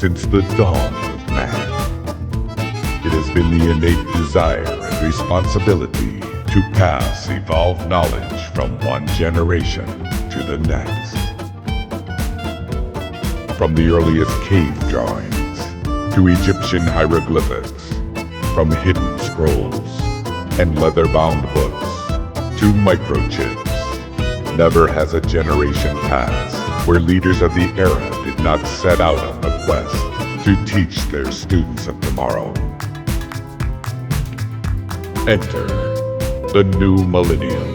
since the dawn of man. It has been the innate desire and responsibility to pass evolved knowledge from one generation to the next. From the earliest cave drawings to Egyptian hieroglyphics, from hidden scrolls and leather-bound books to microchips, never has a generation passed where leaders of the era did not set out on the quest to teach their students of tomorrow. Enter the new millennium.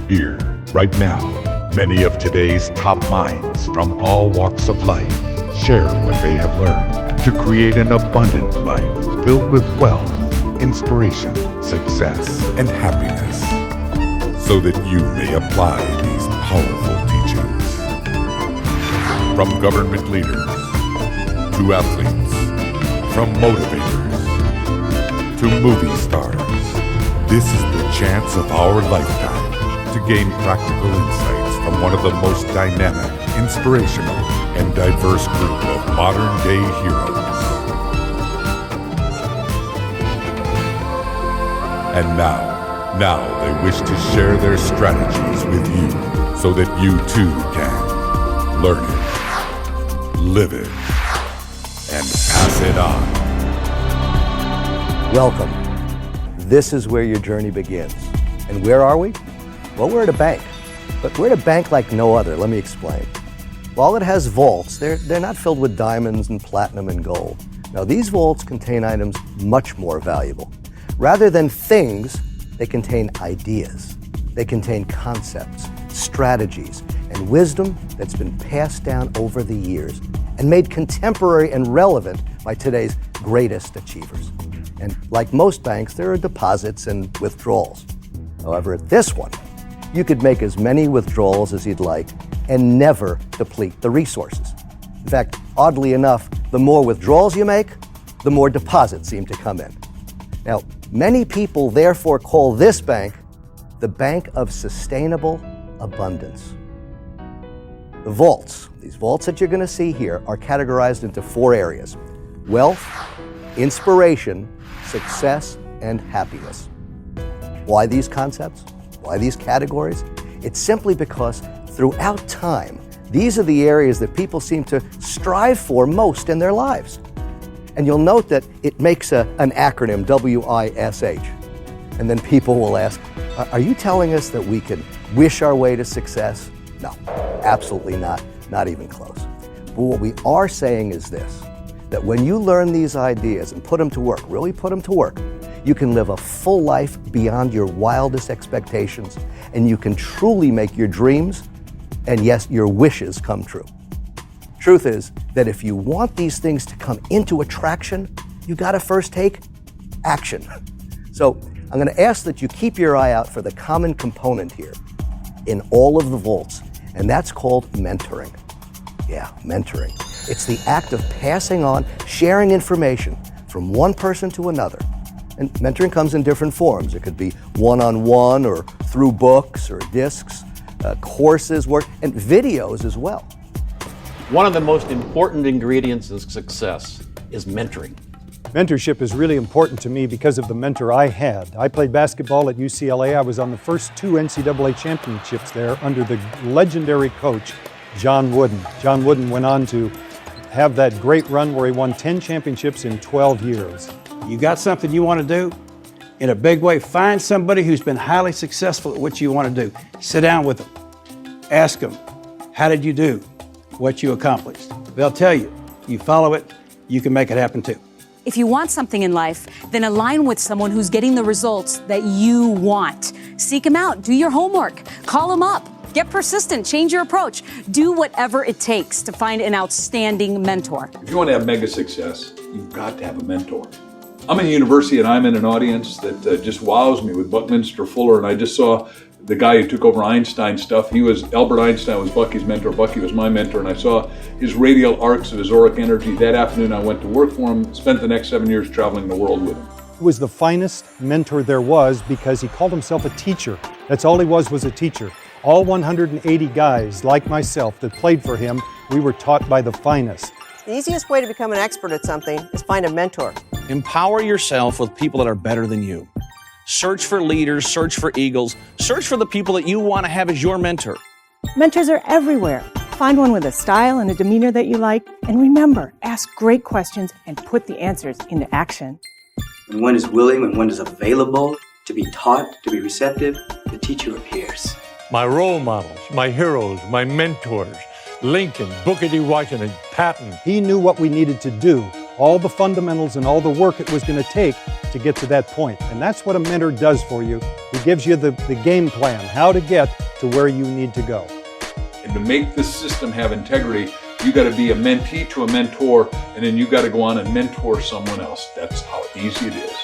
Here, right now, many of today's top minds from all walks of life share what they have learned to create an abundant life filled with wealth, inspiration, success, and happiness, so that you may apply these powerful teachings. From government leaders to athletes, from motivators to movie stars, this is the chance of our lifetime to gain practical insights from one of the most dynamic, inspirational, and diverse group of modern-day heroes. And now they wish to share their strategies with you so that you too can learn it, live it, and pass it on. Welcome. This is where your journey begins. And where are we? Well, we're at a bank. But we're at a bank like no other. Let me explain. While it has vaults, they're not filled with diamonds and platinum and gold. Now, these vaults contain items much more valuable. Rather than things, they contain ideas. They contain concepts, strategies, and wisdom that's been passed down over the years and made contemporary and relevant by today's greatest achievers. And like most banks, there are deposits and withdrawals. However, at this one, you could make as many withdrawals as you'd like and never deplete the resources. In fact, oddly enough, the more withdrawals you make, the more deposits seem to come in. Now, many people therefore call this bank the Bank of Sustainable Abundance. The vaults, these vaults that you're going to see here, are categorized into 4 areas: wealth, inspiration, success, and happiness. Why these concepts? Why these categories? It's simply because throughout time, these are the areas that people seem to strive for most in their lives. And you'll note that it makes an acronym, WISH. And then people will ask, are you telling us that we can wish our way to success? No, absolutely not, not even close. But what we are saying is this, that when you learn these ideas and put them to work, really put them to work, you can live a full life beyond your wildest expectations, and you can truly make your dreams and, yes, your wishes come true. Truth is that if you want these things to come into attraction, you gotta first take action. So I'm gonna ask that you keep your eye out for the common component here in all of the vaults, and that's called mentoring. Yeah, mentoring. It's the act of passing on, sharing information from one person to another. And mentoring comes in different forms. It could be one-on-one or through books or discs, courses, work, and videos as well. One of the most important ingredients of success is mentoring. Mentorship is really important to me because of the mentor I had. I played basketball at UCLA. I was on the first 2 NCAA championships there under the legendary coach, John Wooden. John Wooden went on to have that great run where he won 10 championships in 12 years. You got something you want to do in a big way, find somebody who's been highly successful at what you want to do. Sit down with them. Ask them, how did you do what you accomplished? They'll tell you. You follow it, you can make it happen too. If you want something in life, then align with someone who's getting the results that you want. Seek them out, do your homework, call them up, get persistent, change your approach. Do whatever it takes to find an outstanding mentor. If you want to have mega success, you've got to have a mentor. I'm in university and I'm in an audience that just wows me with Buckminster Fuller, and I just saw the guy who took over Einstein stuff. Albert Einstein was Bucky's mentor, Bucky was my mentor, and I saw his radial arcs of his auric energy. That afternoon I went to work for him, spent the next 7 years traveling the world with him. He was the finest mentor there was because he called himself a teacher. That's all he was a teacher. All 180 guys like myself that played for him, we were taught by the finest. The easiest way to become an expert at something is find a mentor. Empower yourself with people that are better than you. Search for leaders, search for eagles, search for the people that you want to have as your mentor. Mentors are everywhere. Find one with a style and a demeanor that you like. And remember, ask great questions and put the answers into action. When one is willing, when one is available to be taught, to be receptive, the teacher appears. My role models, my heroes, my mentors, Lincoln, Booker T. Washington, Patton. He knew what we needed to do, all the fundamentals and all the work it was going to take to get to that point. And that's what a mentor does for you. He gives you the game plan, how to get to where you need to go. And to make this system have integrity, you got to be a mentee to a mentor, and then you got to go on and mentor someone else. That's how easy it is.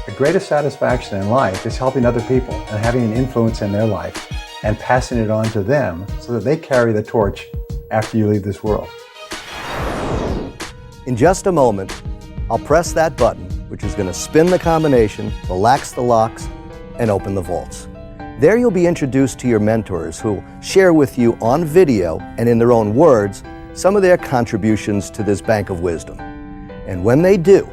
The greatest satisfaction in life is helping other people and having an influence in their life and passing it on to them so that they carry the torch after you leave this world. In just a moment, I'll press that button, which is going to spin the combination, relax the locks, and open the vaults. There you'll be introduced to your mentors who will share with you on video and in their own words some of their contributions to this bank of wisdom. And when they do,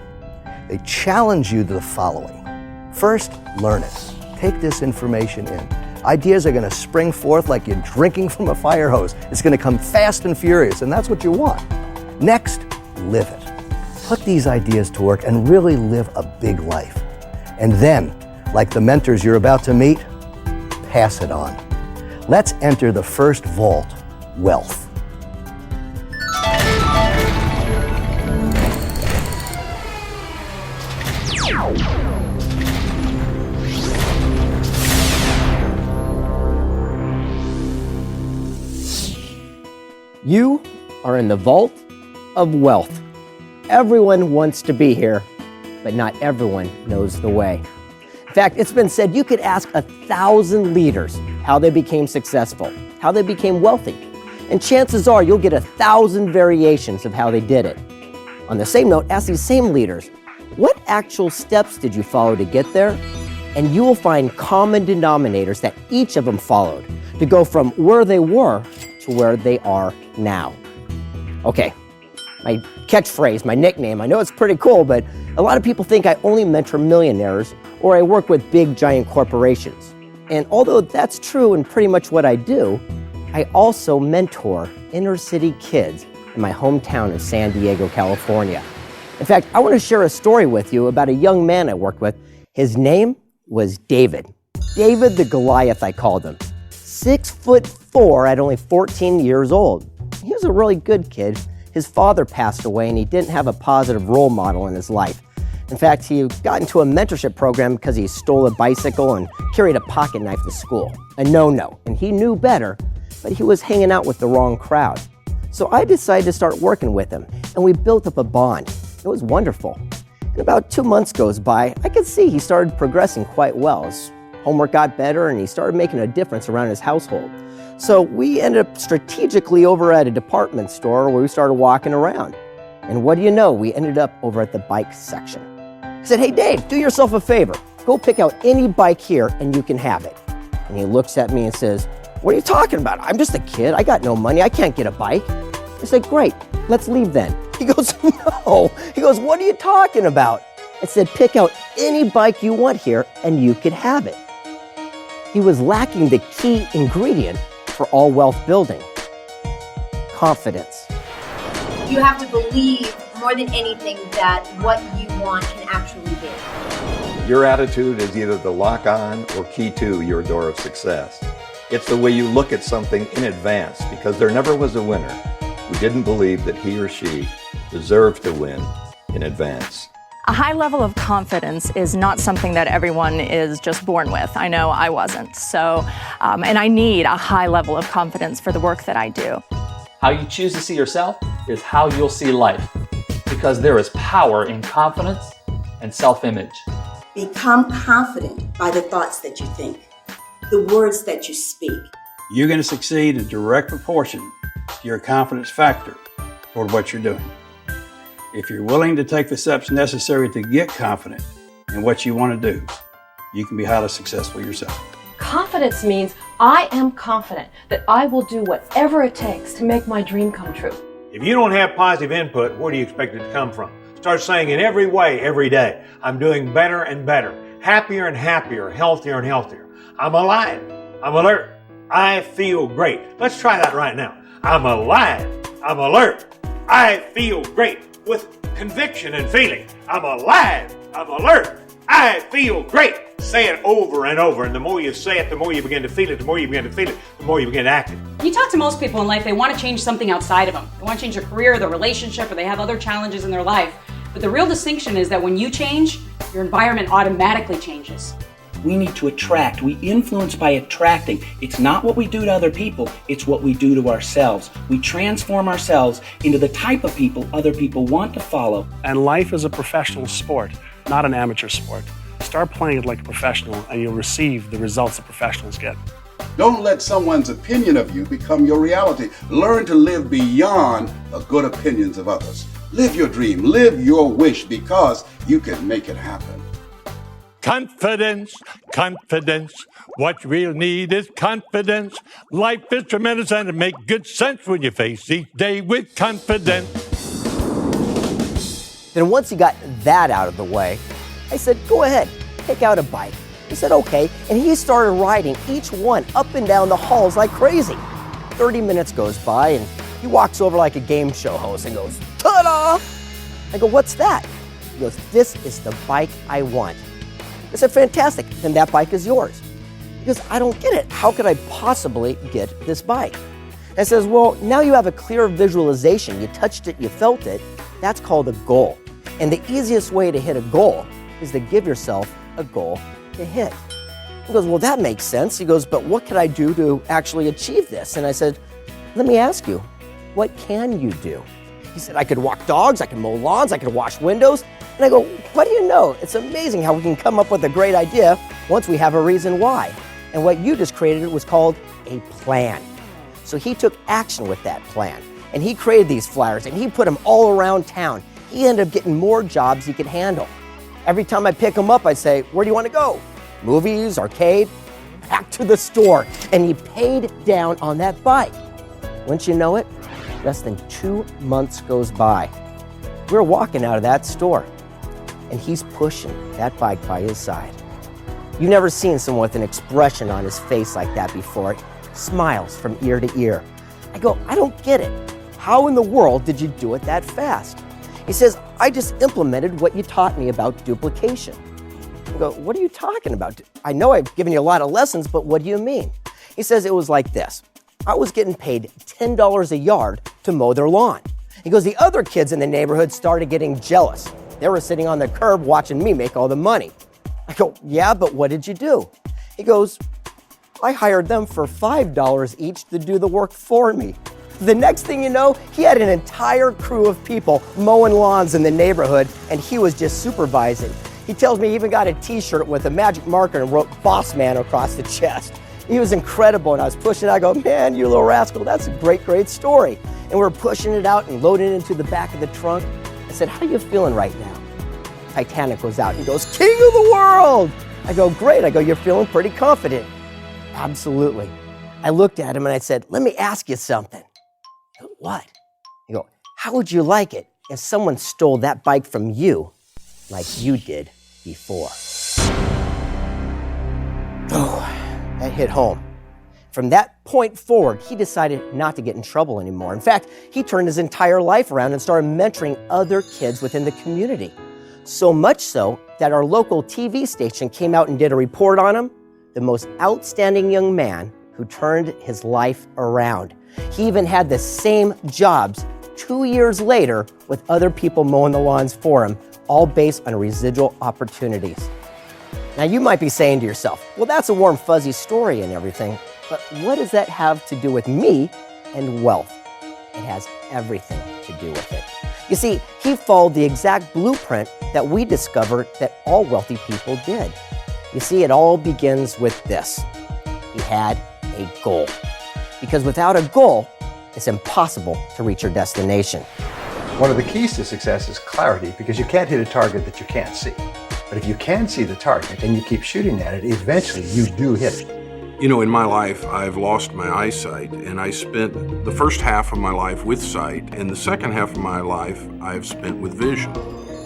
they challenge you to the following. First, learn it. Take this information in. Ideas are going to spring forth like you're drinking from a fire hose. It's going to come fast and furious, and that's what you want. Next, live it. Put these ideas to work and really live a big life. And then, like the mentors you're about to meet, pass it on. Let's enter the first vault, wealth. You are in the vault of wealth. Everyone wants to be here, but not everyone knows the way. In fact, it's been said you could ask 1,000 leaders how they became successful, how they became wealthy, and chances are you'll get 1,000 variations of how they did it. On the same note, ask these same leaders, what actual steps did you follow to get there? And you will find common denominators that each of them followed to go from where they were to where they are now. Okay, my catchphrase, my nickname, I know it's pretty cool, but a lot of people think I only mentor millionaires or I work with big giant corporations. And although that's true and pretty much what I do, I also mentor inner city kids in my hometown of San Diego, California. In fact, I want to share a story with you about a young man I worked with. His name was David. David the Goliath, I called him. 6'4" at only 14 years old. He was a really good kid. His father passed away and he didn't have a positive role model in his life. In fact, he got into a mentorship program because he stole a bicycle and carried a pocket knife to school. A no-no, and he knew better, but he was hanging out with the wrong crowd. So I decided to start working with him, and we built up a bond. It was wonderful. And about 2 months goes by, I could see he started progressing quite well. His homework got better, and he started making a difference around his household. So we ended up strategically over at a department store where we started walking around. And what do you know? We ended up over at the bike section. I said, hey, Dave, do yourself a favor. Go pick out any bike here and you can have it. And he looks at me and says, what are you talking about? I'm just a kid. I got no money. I can't get a bike. I said, great, let's leave then. He goes, no. He goes, what are you talking about? I said, pick out any bike you want here and you could have it. He was lacking the key ingredient for all wealth building: confidence. You have to believe more than anything that what you want can actually be. Your attitude is either the lock on or key to your door of success. It's the way you look at something in advance, because there never was a winner who didn't believe that he or she deserved to win in advance. A high level of confidence is not something that everyone is just born with. I know I wasn't. So, and I need a high level of confidence for the work that I do. How you choose to see yourself is how you'll see life, because there is power in confidence and self-image. Become confident by the thoughts that you think, the words that you speak. You're going to succeed in direct proportion to your confidence factor toward what you're doing. If you're willing to take the steps necessary to get confident in what you want to do, you can be highly successful yourself. Confidence means I am confident that I will do whatever it takes to make my dream come true. If you don't have positive input, where do you expect it to come from? Start saying in every way, every day, I'm doing better and better, happier and happier, healthier and healthier. I'm alive. I'm alert. I feel great. Let's try that right now. I'm alive. I'm alert. I feel great with conviction and feeling. I'm alive. I'm alert. I feel great. Say it over and over. And the more you say it, the more you begin to feel it. The more you begin to feel it, the more you begin to act it. You talk to most people in life, they want to change something outside of them. They want to change their career, their relationship, or they have other challenges in their life. But the real distinction is that when you change, your environment automatically changes. We need to attract. We influence by attracting. It's not what we do to other people, it's what we do to ourselves. We transform ourselves into the type of people other people want to follow. And life is a professional sport, not an amateur sport. Start playing it like a professional and you'll receive the results that professionals get. Don't let someone's opinion of you become your reality. Learn to live beyond the good opinions of others. Live your dream, live your wish, because you can make it happen. Confidence, confidence. What we'll need is confidence. Life is tremendous and it makes good sense when you face each day with confidence. Then once he got that out of the way, I said, go ahead, take out a bike. He said, okay, and he started riding each one up and down the halls like crazy. 30 minutes goes by and he walks over like a game show host and goes, ta-da! I go, what's that? He goes, this is the bike I want. I said, fantastic, then that bike is yours. He goes, I don't get it. How could I possibly get this bike? I says, well, now you have a clear visualization. You touched it, you felt it. That's called a goal. And the easiest way to hit a goal is to give yourself a goal to hit. He goes, well, that makes sense. He goes, but what can I do to actually achieve this? And I said, let me ask you, what can you do? He said, I could walk dogs, I could mow lawns, I could wash windows. And I go, what do you know? It's amazing how we can come up with a great idea once we have a reason why. And what you just created was called a plan. So he took action with that plan. And he created these flyers and he put them all around town. He ended up getting more jobs he could handle. Every time I pick him up, I say, where do you want to go? Movies, arcade? Back to the store. And he paid down on that bike. Wouldn't you know it? Less than 2 months goes by. We're walking out of that store and he's pushing that bike by his side. You've never seen someone with an expression on his face like that before. Smiles from ear to ear. I go, I don't get it. How in the world did you do it that fast? He says, I just implemented what you taught me about duplication. I go, what are you talking about? I know I've given you a lot of lessons, but what do you mean? He says, it was like this. I was getting paid $10 a yard to mow their lawn. He goes, the other kids in the neighborhood started getting jealous. They were sitting on the curb watching me make all the money. I go, yeah, but what did you do? He goes, I hired them for $5 each to do the work for me. The next thing you know, he had an entire crew of people mowing lawns in the neighborhood, and he was just supervising. He tells me he even got a t-shirt with a magic marker and wrote Boss Man across the chest. He was incredible, and I was pushing it. I go, man, you little rascal, that's a great, great story. And we're pushing it out and loading it into the back of the trunk. I said, how are you feeling right now? Titanic goes out. He goes, king of the world. I go, great. I go, you're feeling pretty confident. Absolutely. I looked at him and I said, let me ask you something. He goes, what? He goes, how would you like it if someone stole that bike from you like you did before? Oh, that hit home. From that point forward, he decided not to get in trouble anymore. In fact, he turned his entire life around and started mentoring other kids within the community. So much so that our local TV station came out and did a report on him, the most outstanding young man who turned his life around. He even had the same jobs 2 years later with other people mowing the lawns for him, all based on residual opportunities. Now you might be saying to yourself, well, that's a warm, fuzzy story and everything, but what does that have to do with me and wealth? It has everything to do with it. You see, he followed the exact blueprint that we discovered that all wealthy people did. You see, it all begins with this. He had a goal. Because without a goal, it's impossible to reach your destination. One of the keys to success is clarity, because you can't hit a target that you can't see. But if you can see the target and you keep shooting at it, eventually you do hit it. You know, in my life, I've lost my eyesight, and I spent the first half of my life with sight, and the second half of my life I've spent with vision.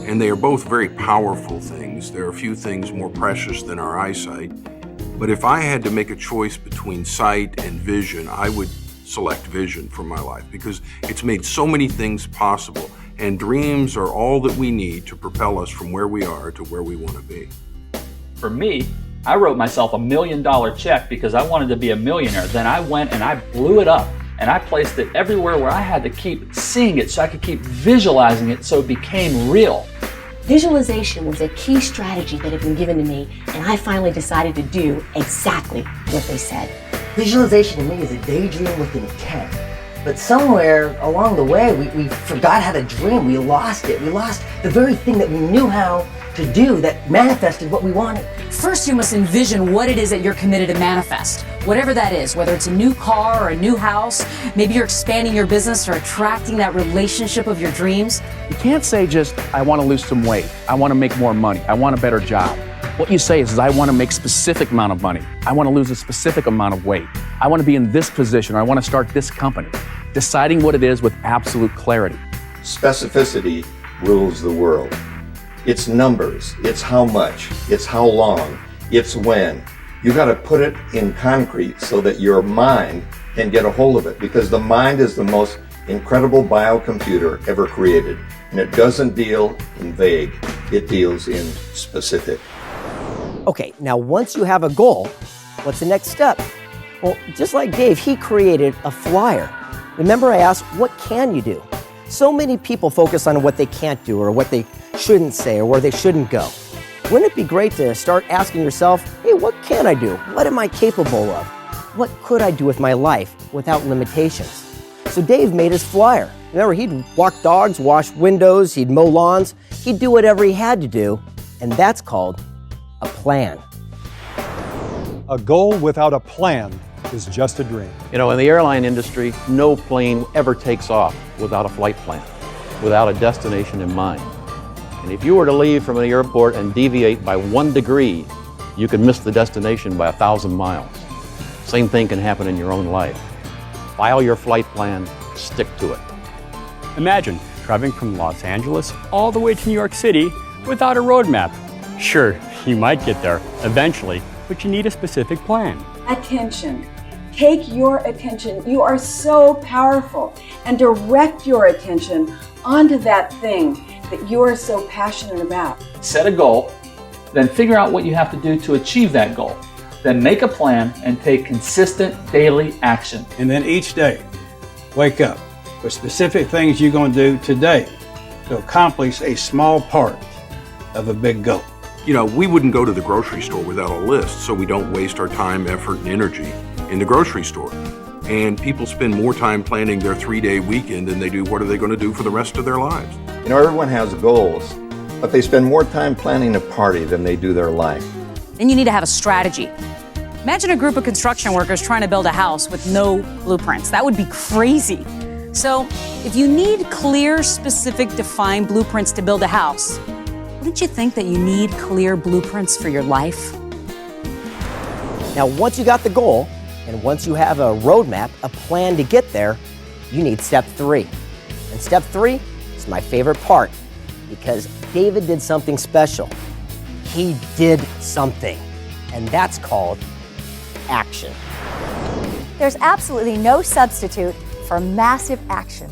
And they are both very powerful things. There are few things more precious than our eyesight. But if I had to make a choice between sight and vision, I would select vision for my life because it's made so many things possible, and dreams are all that we need to propel us from where we are to where we want to be. For me, I wrote myself $1 million check because I wanted to be a millionaire. Then I went and I blew it up and I placed it everywhere where I had to keep seeing it so I could keep visualizing it so it became real. Visualization was a key strategy that had been given to me, and I finally decided to do exactly what they said. Visualization to me is a daydream with intent. But somewhere along the way, we forgot how to dream. We lost it. We lost the very thing that we knew how to do that manifested what we wanted. First, you must envision what it is that you're committed to manifest. Whatever that is, whether it's a new car or a new house, maybe you're expanding your business or attracting that relationship of your dreams. You can't say just, I want to lose some weight. I want to make more money. I want a better job. What you say is I want to make a specific amount of money. I want to lose a specific amount of weight. I want to be in this position, or I want to start this company. Deciding what it is with absolute clarity. Specificity rules the world. It's numbers, it's how much, it's how long, it's when. You got to put it in concrete so that your mind can get a hold of it, because the mind is the most incredible biocomputer ever created. And it doesn't deal in vague, it deals in specific. Okay, now once you have a goal, what's the next step? Well, just like Dave, he created a flyer. Remember I asked, what can you do? So many people focus on what they can't do or what they shouldn't say or where they shouldn't go. Wouldn't it be great to start asking yourself, hey, what can I do? What am I capable of? What could I do with my life without limitations? So Dave made his flyer. Remember, he'd walk dogs, wash windows, he'd mow lawns, he'd do whatever he had to do, and that's called a plan. A goal without a plan is just a dream. You know, in the airline industry, no plane ever takes off without a flight plan, without a destination in mind. And if you were to leave from an airport and deviate by 1 degree, you could miss the destination by 1,000 miles. Same thing can happen in your own life. File your flight plan, stick to it. Imagine driving from Los Angeles all the way to New York City without a road map. Sure, you might get there eventually, but you need a specific plan. Attention. Take your attention. You are so powerful, and direct your attention onto that thing that you are so passionate about. Set a goal, then figure out what you have to do to achieve that goal. Then make a plan and take consistent daily action. And then each day, wake up with specific things you're going to do today to accomplish a small part of a big goal. You know, we wouldn't go to the grocery store without a list, so we don't waste our time, effort, and energy in the grocery store. And people spend more time planning their 3-day weekend than they do what are they going to do for the rest of their lives. You know, everyone has goals, but they spend more time planning a party than they do their life. Then you need to have a strategy. Imagine a group of construction workers trying to build a house with no blueprints. That would be crazy. So if you need clear, specific, defined blueprints to build a house, wouldn't you think that you need clear blueprints for your life? Now, once you got the goal, and once you have a roadmap, a plan to get there, you need step 3. And step 3 is my favorite part, because David did something special. He did something, and that's called action. There's absolutely no substitute for massive action.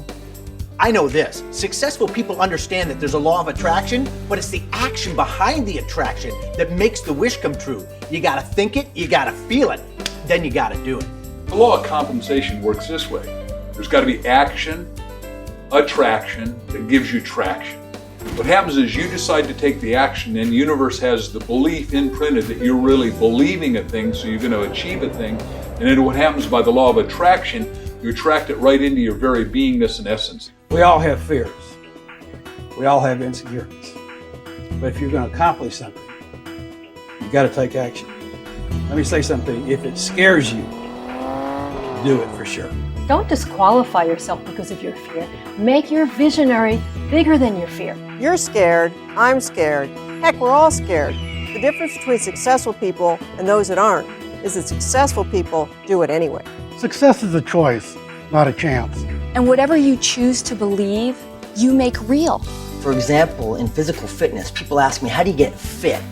I know this. Successful people understand that there's a law of attraction, but it's the action behind the attraction that makes the wish come true. You gotta think it, you gotta feel it, then you gotta do it. The law of compensation works this way. There's got to be action, attraction that gives you traction. What happens is you decide to take the action, and the universe has the belief imprinted that you're really believing a thing, so you're going to achieve a thing. And then what happens by the law of attraction, you attract it right into your very beingness and essence. We all have fears. We all have insecurities. But if you're going to accomplish something, you got to take action. Let me say something. If it scares you, do it for sure. Don't disqualify yourself because of your fear. Make your visionary bigger than your fear. You're scared. I'm scared. Heck, we're all scared. The difference between successful people and those that aren't is that successful people do it anyway. Success is a choice, not a chance. And whatever you choose to believe, you make real. For example, in physical fitness, people ask me, how do you get fit?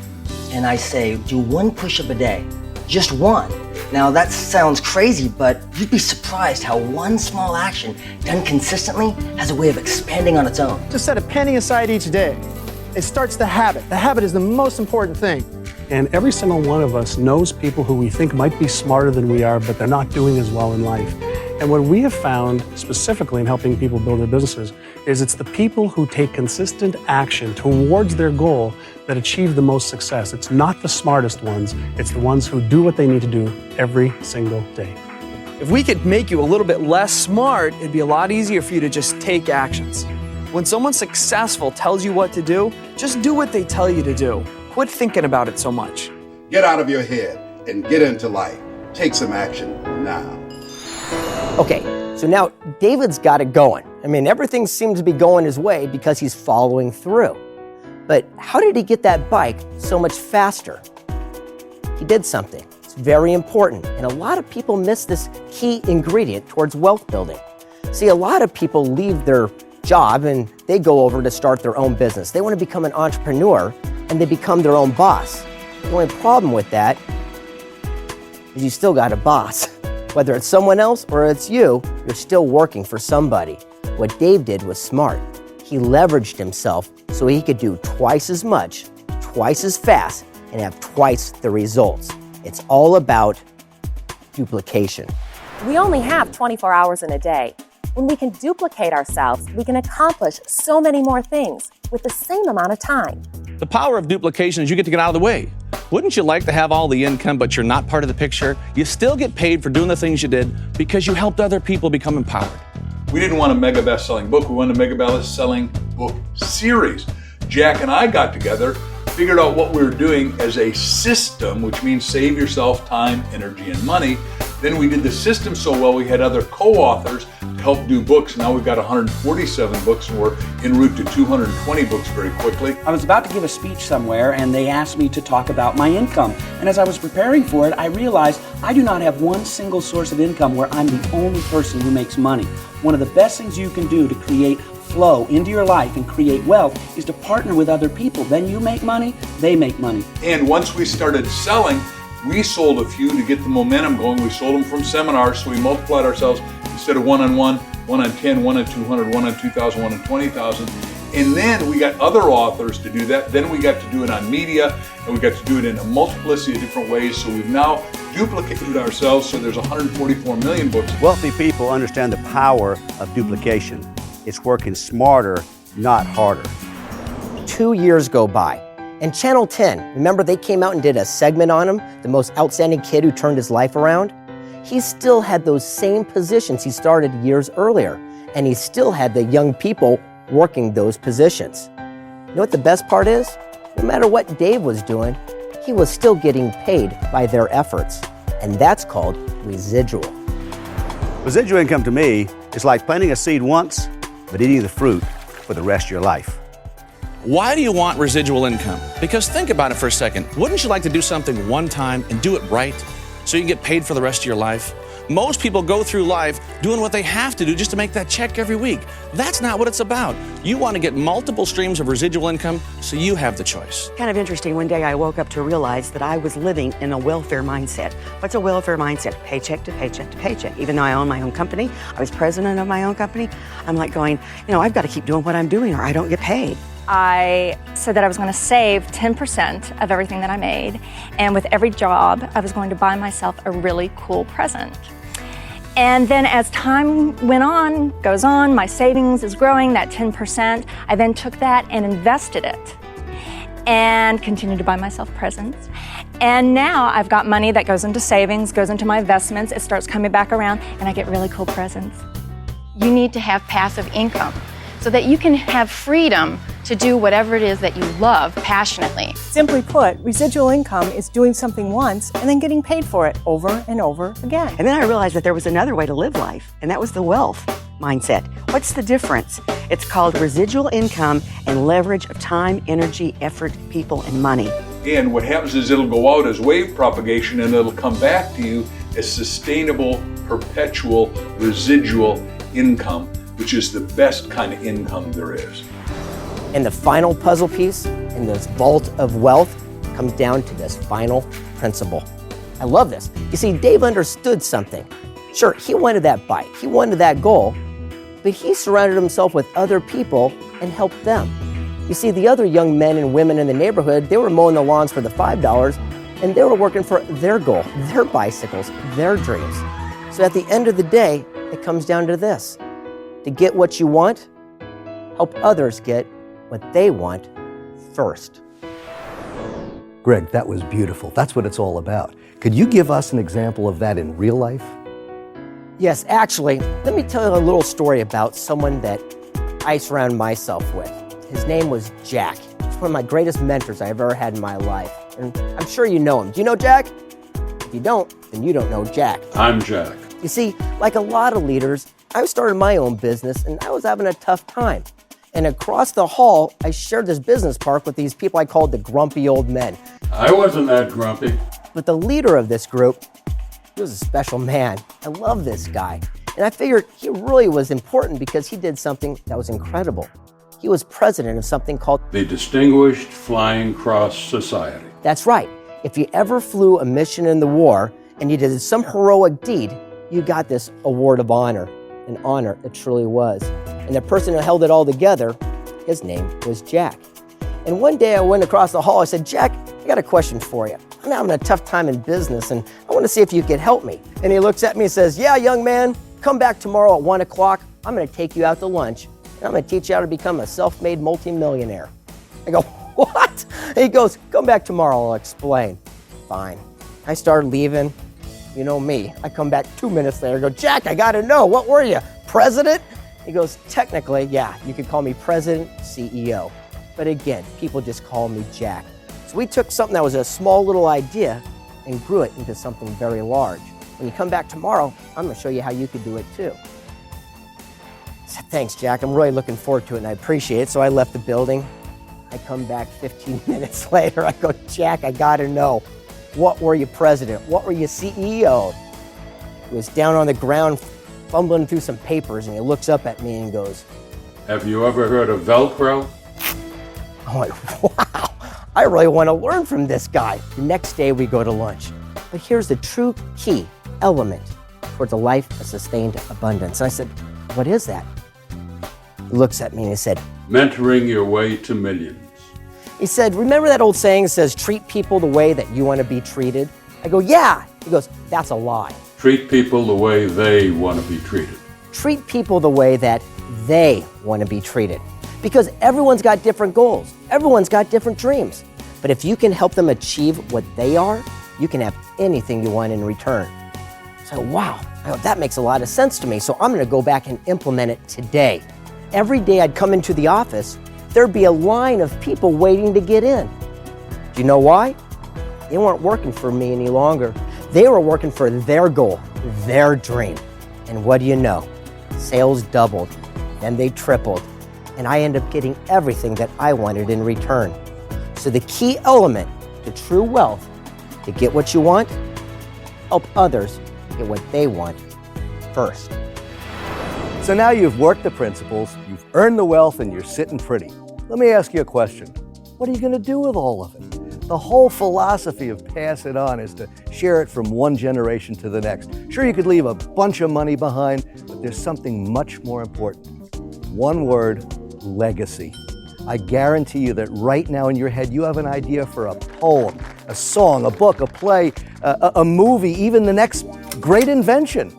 And I say, do 1 push-up a day. Just 1. Now that sounds crazy, but you'd be surprised how 1 small action done consistently has a way of expanding on its own. Just set a penny aside each day. It starts the habit. The habit is the most important thing. And every single one of us knows people who we think might be smarter than we are, but they're not doing as well in life. And what we have found, specifically in helping people build their businesses, is it's the people who take consistent action towards their goal that achieve the most success. It's not the smartest ones, it's the ones who do what they need to do every single day. If we could make you a little bit less smart, it'd be a lot easier for you to just take actions. When someone successful tells you what to do, just do what they tell you to do. Quit thinking about it so much. Get out of your head and get into life. Take some action now. Okay, so now David's got it going. I mean, everything seems to be going his way because he's following through. But how did he get that bike so much faster? He did something. It's very important, and a lot of people miss this key ingredient towards wealth building. See, a lot of people leave their job and they go over to start their own business. They want to become an entrepreneur and they become their own boss. The only problem with that is you still got a boss. Whether it's someone else or it's you, you're still working for somebody. What Dave did was smart. He leveraged himself so he could do twice as much, twice as fast, and have twice the results. It's all about duplication. We only have 24 hours in a day. When we can duplicate ourselves, we can accomplish so many more things with the same amount of time. The power of duplication is you get to get out of the way. Wouldn't you like to have all the income, but you're not part of the picture? You still get paid for doing the things you did because you helped other people become empowered. We didn't want a mega best-selling book. We wanted a mega best-selling book series. Jack and I got together, figured out what we were doing as a system, which means save yourself time, energy, and money. Then we did the system so well, we had other co-authors to help do books. Now we've got 147 books, and we're en route to 220 books very quickly. I was about to give a speech somewhere, and they asked me to talk about my income. And as I was preparing for it, I realized I do not have one single source of income where I'm the only person who makes money. One of the best things you can do to create flow into your life and create wealth is to partner with other people. Then you make money, they make money. And once we started selling, we sold a few to get the momentum going. We sold them from seminars, so we multiplied ourselves instead of 1-on-1, 1-on-10, 1-on-200, 1-on-2,000, 1-on-20,000. And then we got other authors to do that. Then we got to do it on media, and we got to do it in a multiplicity of different ways. So we've now duplicated ourselves, so there's 144 million books. Wealthy people understand the power of duplication. It's working smarter, not harder. 2 years go by. And Channel 10, remember they came out and did a segment on him, the most outstanding kid who turned his life around? He still had those same positions he started years earlier, and he still had the young people working those positions. You know what the best part is? No matter what Dave was doing, he was still getting paid by their efforts, and that's called residual. Residual income to me is like planting a seed once, but eating the fruit for the rest of your life. Why do you want residual income? Because think about it for a second. Wouldn't you like to do something one time and do it right so you can get paid for the rest of your life? Most people go through life doing what they have to do just to make that check every week. That's not what it's about. You want to get multiple streams of residual income, so you have the choice. Kind of interesting, one day I woke up to realize that I was living in a welfare mindset. What's a welfare mindset? Paycheck to paycheck to paycheck. Even though I own my own company, I was president of my own company, I'm like going, I've got to keep doing what I'm doing or I don't get paid. I said that I was going to save 10% of everything that I made, and with every job, I was going to buy myself a really cool present. And then as time goes on, my savings is growing, that 10%. I then took that and invested it and continued to buy myself presents. And now I've got money that goes into savings, goes into my investments, it starts coming back around, and I get really cool presents. You need to have passive income so that you can have freedom to do whatever it is that you love passionately. Simply put, residual income is doing something once and then getting paid for it over and over again. And then I realized that there was another way to live life, and that was the wealth mindset. What's the difference? It's called residual income and leverage of time, energy, effort, people, and money. And what happens is it'll go out as wave propagation and it'll come back to you as sustainable, perpetual, residual income, which is the best kind of income there is. And the final puzzle piece in this vault of wealth comes down to this final principle. I love this. You see, Dave understood something. Sure, he wanted that bike, he wanted that goal, but he surrounded himself with other people and helped them. You see, the other young men and women in the neighborhood, they were mowing the lawns for the $5, and they were working for their goal, their bicycles, their dreams. So at the end of the day, it comes down to this. To get what you want, help others get what they want first. Greg, that was beautiful. That's what it's all about. Could you give us an example of that in real life? Yes, actually, let me tell you a little story about someone that I surround myself with. His name was Jack. He's one of my greatest mentors I've ever had in my life. And I'm sure you know him. Do you know Jack? If you don't, then you don't know Jack. I'm Jack. You see, like a lot of leaders, I started my own business and I was having a tough time. And across the hall, I shared this business park with these people I called the grumpy old men. I wasn't that grumpy. But the leader of this group, he was a special man. I love this guy. And I figured he really was important because he did something that was incredible. He was president of something called the Distinguished Flying Cross Society. That's right. If you ever flew a mission in the war and you did some heroic deed, you got this award of honor. An honor it truly was. And the person who held it all together, his name was Jack. And one day I went across the hall, I said, Jack, I got a question for you. I'm having a tough time in business and I want to see if you could help me. And he looks at me and says, yeah, young man, come back tomorrow at 1 o'clock. I'm going to take you out to lunch and I'm going to teach you how to become a self-made multimillionaire. I go, what? And he goes, come back tomorrow, I'll explain. Fine. I started leaving. You know me. I come back 2 minutes later, I go, Jack, I got to know, what were you, president? He goes, technically, yeah, you could call me president, CEO. But again, people just call me Jack. So we took something that was a small little idea and grew it into something very large. When you come back tomorrow, I'm going to show you how you could do it too. I said, thanks, Jack. I'm really looking forward to it and I appreciate it. So I left the building. I come back 15 minutes later. I go, Jack, I got to know. What were you president? What were you CEO? He was down on the ground fumbling through some papers and he looks up at me and goes, have you ever heard of Velcro? I'm like, wow, I really want to learn from this guy. The next day we go to lunch. But here's the true key element towards a life of sustained abundance. And I said, what is that? He looks at me and he said, mentoring your way to millions. He said, remember that old saying that says, treat people the way that you want to be treated? I go, yeah. He goes, that's a lie. Treat people the way they want to be treated. Treat people the way that they want to be treated. Because everyone's got different goals. Everyone's got different dreams. But if you can help them achieve what they are, you can have anything you want in return. So, wow, that makes a lot of sense to me. So I'm going to go back and implement it today. Every day I'd come into the office, there'd be a line of people waiting to get in. Do you know why? They weren't working for me any longer. They were working for their goal, their dream. And what do you know? Sales doubled, then they tripled. And I end up getting everything that I wanted in return. So the key element to true wealth, to get what you want, help others get what they want first. So now you've worked the principles, you've earned the wealth, and you're sitting pretty. Let me ask you a question. What are you going to do with all of it? The whole philosophy of pass it on is to share it from one generation to the next. Sure, you could leave a bunch of money behind, but there's something much more important. One word, legacy. I guarantee you that right now in your head you have an idea for a poem, a song, a book, a play, a movie, even the next great invention.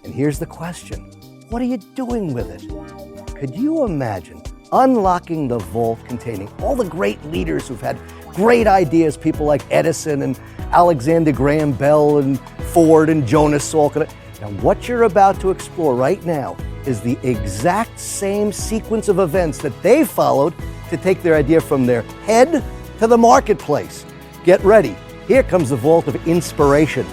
And here's the question. What are you doing with it? Could you imagine unlocking the vault containing all the great leaders who've had great ideas, people like Edison and Alexander Graham Bell and Ford and Jonas Salk? Now what you're about to explore right now is the exact same sequence of events that they followed to take their idea from their head to the marketplace. Get ready. Here comes the vault of inspiration.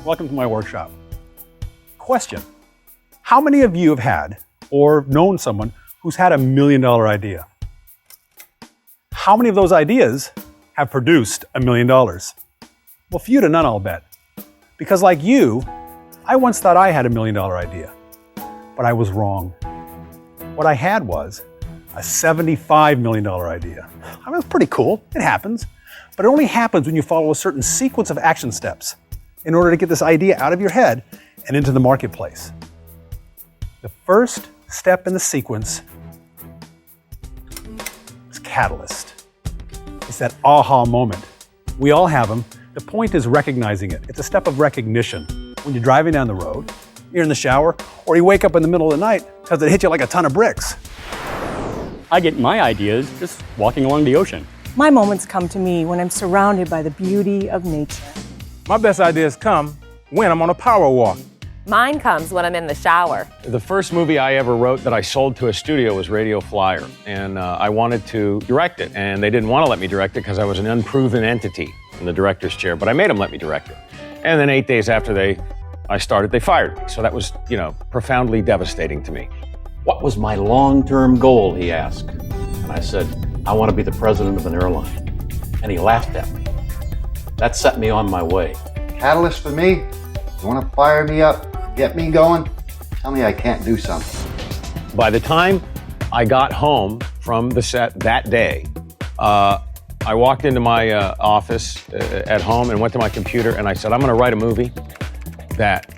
Welcome to my workshop. Question. How many of you have had or known someone who's had $1 million idea? How many of those ideas have produced $1 million? Well, few to none, I'll bet. Because like you, I once thought I had $1 million idea, but I was wrong. What I had was a $75 million idea. I mean, it's pretty cool. It happens. But it only happens when you follow a certain sequence of action steps in order to get this idea out of your head and into the marketplace. The first step in the sequence is catalyst. It's that aha moment. We all have them. The point is recognizing it. It's a step of recognition. When you're driving down the road, you're in the shower, or you wake up in the middle of the night because it hit you like a ton of bricks. I get my ideas just walking along the ocean. My moments come to me when I'm surrounded by the beauty of nature. My best ideas come when I'm on a power walk. Mine comes when I'm in the shower. The first movie I ever wrote that I sold to a studio was Radio Flyer, and I wanted to direct it, and they didn't want to let me direct it because I was an unproven entity in the director's chair, but I made them let me direct it. And then 8 days after I started, they fired me. So that was, profoundly devastating to me. What was my long-term goal, he asked. And I said, I want to be the president of an airline. And he laughed at me. That set me on my way. Catalyst for me, you want to fire me up, get me going, tell me I can't do something. By the time I got home from the set that day, I walked into my office at home and went to my computer and I said, I'm going to write a movie that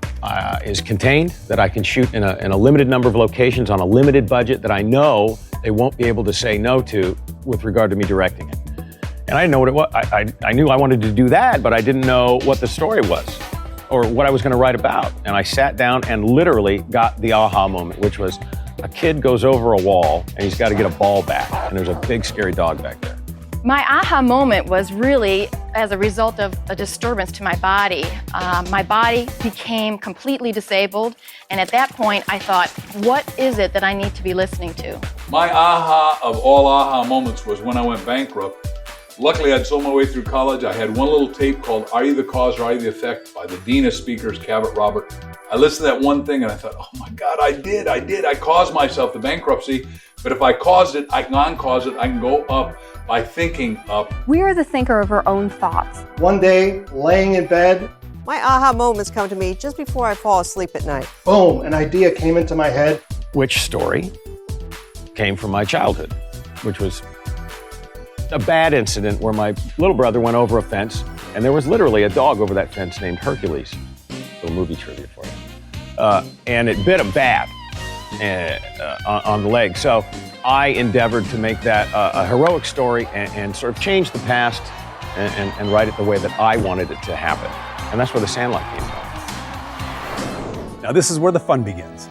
is contained, that I can shoot in a limited number of locations on a limited budget that I know they won't be able to say no to with regard to me directing it. And I didn't know what it was. I knew I wanted to do that, but I didn't know what the story was or what I was going to write about. And I sat down and literally got the aha moment, which was a kid goes over a wall and he's got to get a ball back. And there's a big, scary dog back there. My aha moment was really as a result of a disturbance to my body. My body became completely disabled, and at that point I thought, what is it that I need to be listening to? My aha of all aha moments was when I went bankrupt. Luckily, I'd sold my way through college. I had one little tape called Are You the Cause or Are You the Effect by the Dean of Speakers, Cabot Robert. I listened to that one thing and I thought, oh my God, I did. I caused myself the bankruptcy. But if I caused it, I can uncause it. I can go up by thinking up. We are the thinker of our own thoughts. One day, laying in bed, my aha moments come to me just before I fall asleep at night. Boom, an idea came into my head. Which story came from my childhood, which was a bad incident where my little brother went over a fence and there was literally a dog over that fence named Hercules. A little movie trivia for you. And it bit him bad on the leg. So I endeavored to make that a heroic story and sort of change the past and write it the way that I wanted it to happen. And that's where The Sandlot came from. Now this is where the fun begins.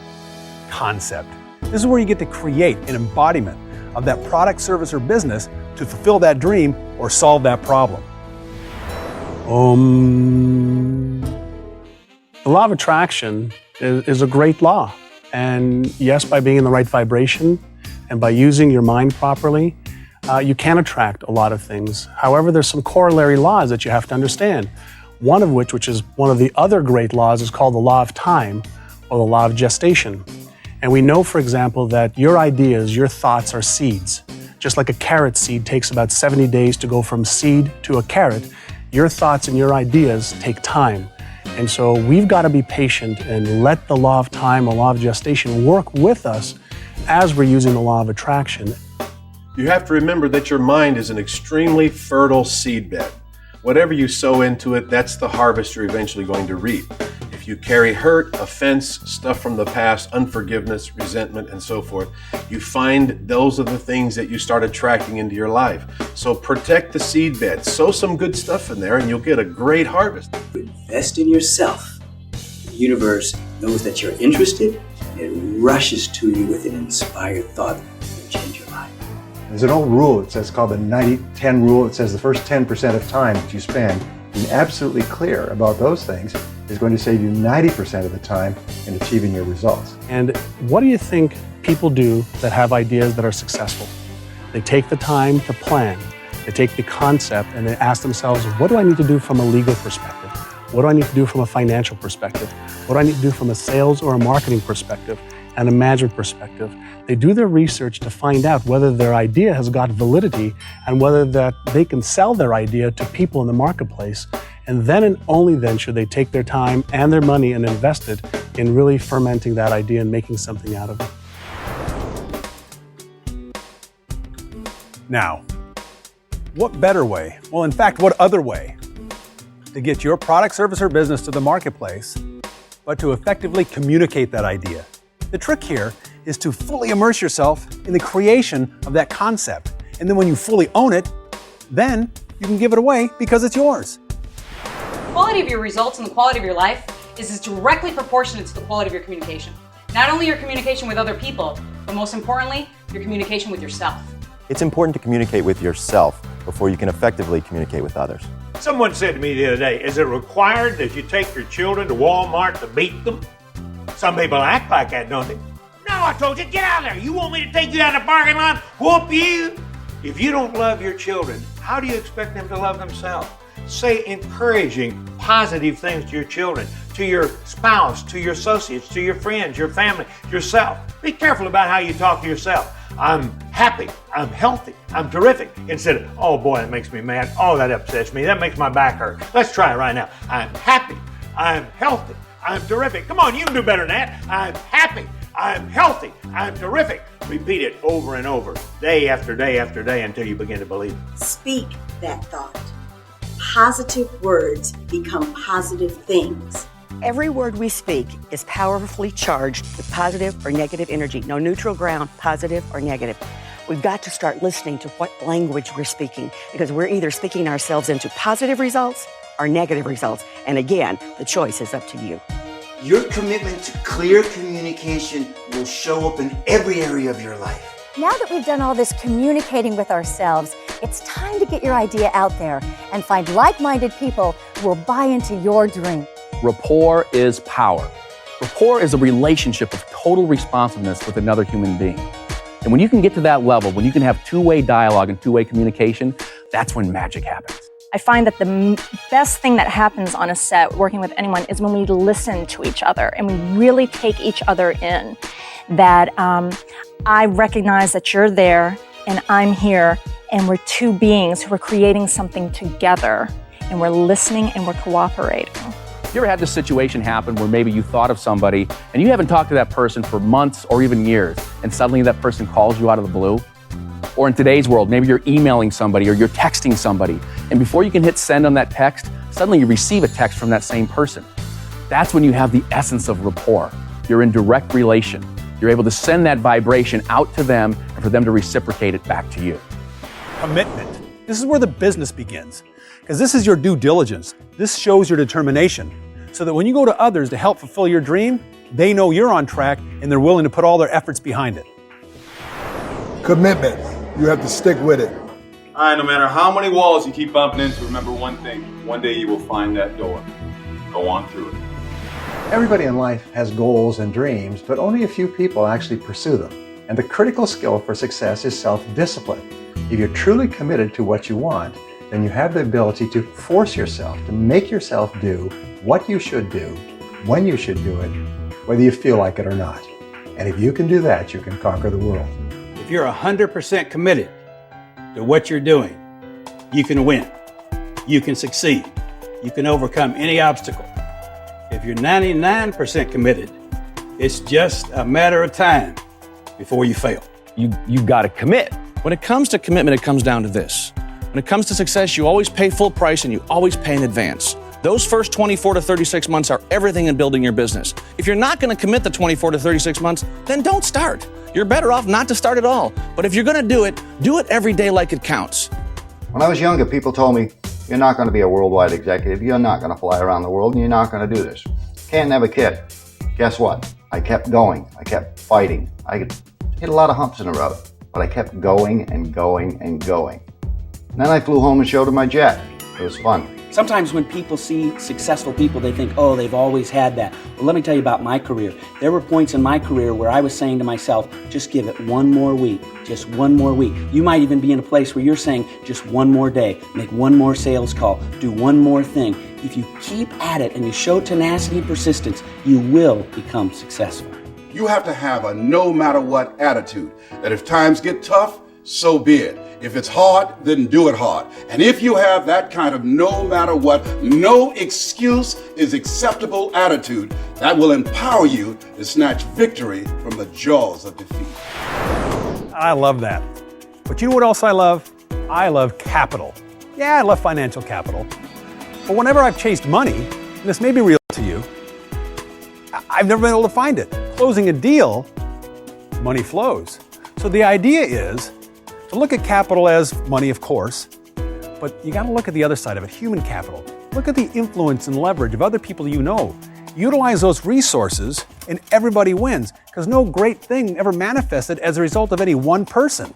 Concept. This is where you get to create an embodiment of that product, service, or business to fulfill that dream or solve that problem. The law of attraction is a great law. And yes, by being in the right vibration and by using your mind properly, you can attract a lot of things. However, there's some corollary laws that you have to understand. One of which is one of the other great laws, is called the law of time or the law of gestation. And we know, for example, that your ideas, your thoughts are seeds. Just like a carrot seed takes about 70 days to go from seed to a carrot, your thoughts and your ideas take time. And so we've got to be patient and let the law of time or law of gestation work with us as we're using the law of attraction. You have to remember that your mind is an extremely fertile seedbed. Whatever you sow into it, that's the harvest you're eventually going to reap. If you carry hurt, offense, stuff from the past, unforgiveness, resentment, and so forth, you find those are the things that you start attracting into your life. So protect the seedbed, sow some good stuff in there, and you'll get a great harvest. Invest in yourself. The universe knows that you're interested, and it rushes to you with an inspired thought that will change your life. There's an old rule, it says called the 90-10 rule. It says the first 10% of time that you spend being absolutely clear about those things is going to save you 90% of the time in achieving your results. And what do you think people do that have ideas that are successful? They take the time to plan. They take the concept and they ask themselves, what do I need to do from a legal perspective? What do I need to do from a financial perspective? What do I need to do from a sales or a marketing perspective and a management perspective? They do their research to find out whether their idea has got validity and whether that they can sell their idea to people in the marketplace. And then and only then should they take their time and their money and invest it in really fermenting that idea and making something out of it. Now, what better way, well, in fact, what other way to get your product, service, or business to the marketplace, but to effectively communicate that idea? The trick here is to fully immerse yourself in the creation of that concept. And then when you fully own it, then you can give it away because it's yours. The quality of your results and the quality of your life is directly proportionate to the quality of your communication. Not only your communication with other people, but most importantly, your communication with yourself. It's important to communicate with yourself before you can effectively communicate with others. Someone said to me the other day, is it required that you take your children to Walmart to beat them? Some people act like that, don't they? No, I told you, get out of there. You want me to take you out of the parking lot, whoop you? If you don't love your children, how do you expect them to love themselves? Say encouraging, positive things to your children, to your spouse, to your associates, to your friends, your family, yourself. Be careful about how you talk to yourself. I'm happy, I'm healthy, I'm terrific. Instead of, oh boy, that makes me mad. Oh, that upsets me. That makes my back hurt. Let's try it right now. I'm happy, I'm healthy, I'm terrific. Come on, you can do better than that. I'm happy, I'm healthy, I'm terrific. Repeat it over and over, day after day after day until you begin to believe it. Speak that thought. Positive words become positive things. Every word we speak is powerfully charged with positive or negative energy. No neutral ground, positive or negative. We've got to start listening to what language we're speaking because we're either speaking ourselves into positive results or negative results. And again, the choice is up to you. Your commitment to clear communication will show up in every area of your life. Now that we've done all this communicating with ourselves, it's time to get your idea out there and find like-minded people who will buy into your dream. Rapport is power. Rapport is a relationship of total responsiveness with another human being. And when you can get to that level, when you can have two-way dialogue and two-way communication, that's when magic happens. I find that the best thing that happens on a set working with anyone is when we listen to each other and we really take each other in. That I recognize that you're there and I'm here and we're two beings who are creating something together and we're listening and we're cooperating. You ever had this situation happen where maybe you thought of somebody and you haven't talked to that person for months or even years and suddenly that person calls you out of the blue? Or in today's world, maybe you're emailing somebody or you're texting somebody and before you can hit send on that text, suddenly you receive a text from that same person. That's when you have the essence of rapport. You're in direct relation. You're able to send that vibration out to them and for them to reciprocate it back to you. Commitment. This is where the business begins because this is your due diligence. This shows your determination so that when you go to others to help fulfill your dream, they know you're on track and they're willing to put all their efforts behind it. Commitment. You have to stick with it. All right, no matter how many walls you keep bumping into, remember one thing. One day you will find that door. Go on through it. Everybody in life has goals and dreams, but only a few people actually pursue them. And the critical skill for success is self-discipline. If you're truly committed to what you want, then you have the ability to force yourself, to make yourself do what you should do, when you should do it, whether you feel like it or not. And if you can do that, you can conquer the world. If you're 100% committed to what you're doing, you can win. You can succeed. You can overcome any obstacle. If you're 99% committed, it's just a matter of time before you fail. You've got to commit. When it comes to commitment, it comes down to this. When it comes to success, you always pay full price and you always pay in advance. Those first 24 to 36 months are everything in building your business. If you're not going to commit the 24 to 36 months, then don't start. You're better off not to start at all. But if you're going to do it every day like it counts. When I was younger, people told me, you're not going to be a worldwide executive, you're not going to fly around the world, and you're not going to do this. Can't never kid. Guess what? I kept going. I kept fighting. I hit a lot of humps in the road, but I kept going and going and going. And then I flew home and showed them my jet. It was fun. Sometimes when people see successful people, they think, oh, they've always had that. But let me tell you about my career. There were points in my career where I was saying to myself, just give it one more week, just one more week. You might even be in a place where you're saying, just one more day, make one more sales call, do one more thing. If you keep at it and you show tenacity and persistence, you will become successful. You have to have a no matter what attitude, that if times get tough, so be it. If it's hard, then do it hard. And if you have that kind of no matter what, no excuse is acceptable attitude, that will empower you to snatch victory from the jaws of defeat. I love that. But you know what else I love? I love capital. Yeah, I love financial capital. But whenever I've chased money, and this may be real to you, I've never been able to find it. Closing a deal, money flows. So the idea is to look at capital as money, of course, but you got to look at the other side of it, human capital. Look at the influence and leverage of other people you know. Utilize those resources and everybody wins, because no great thing ever manifested as a result of any one person.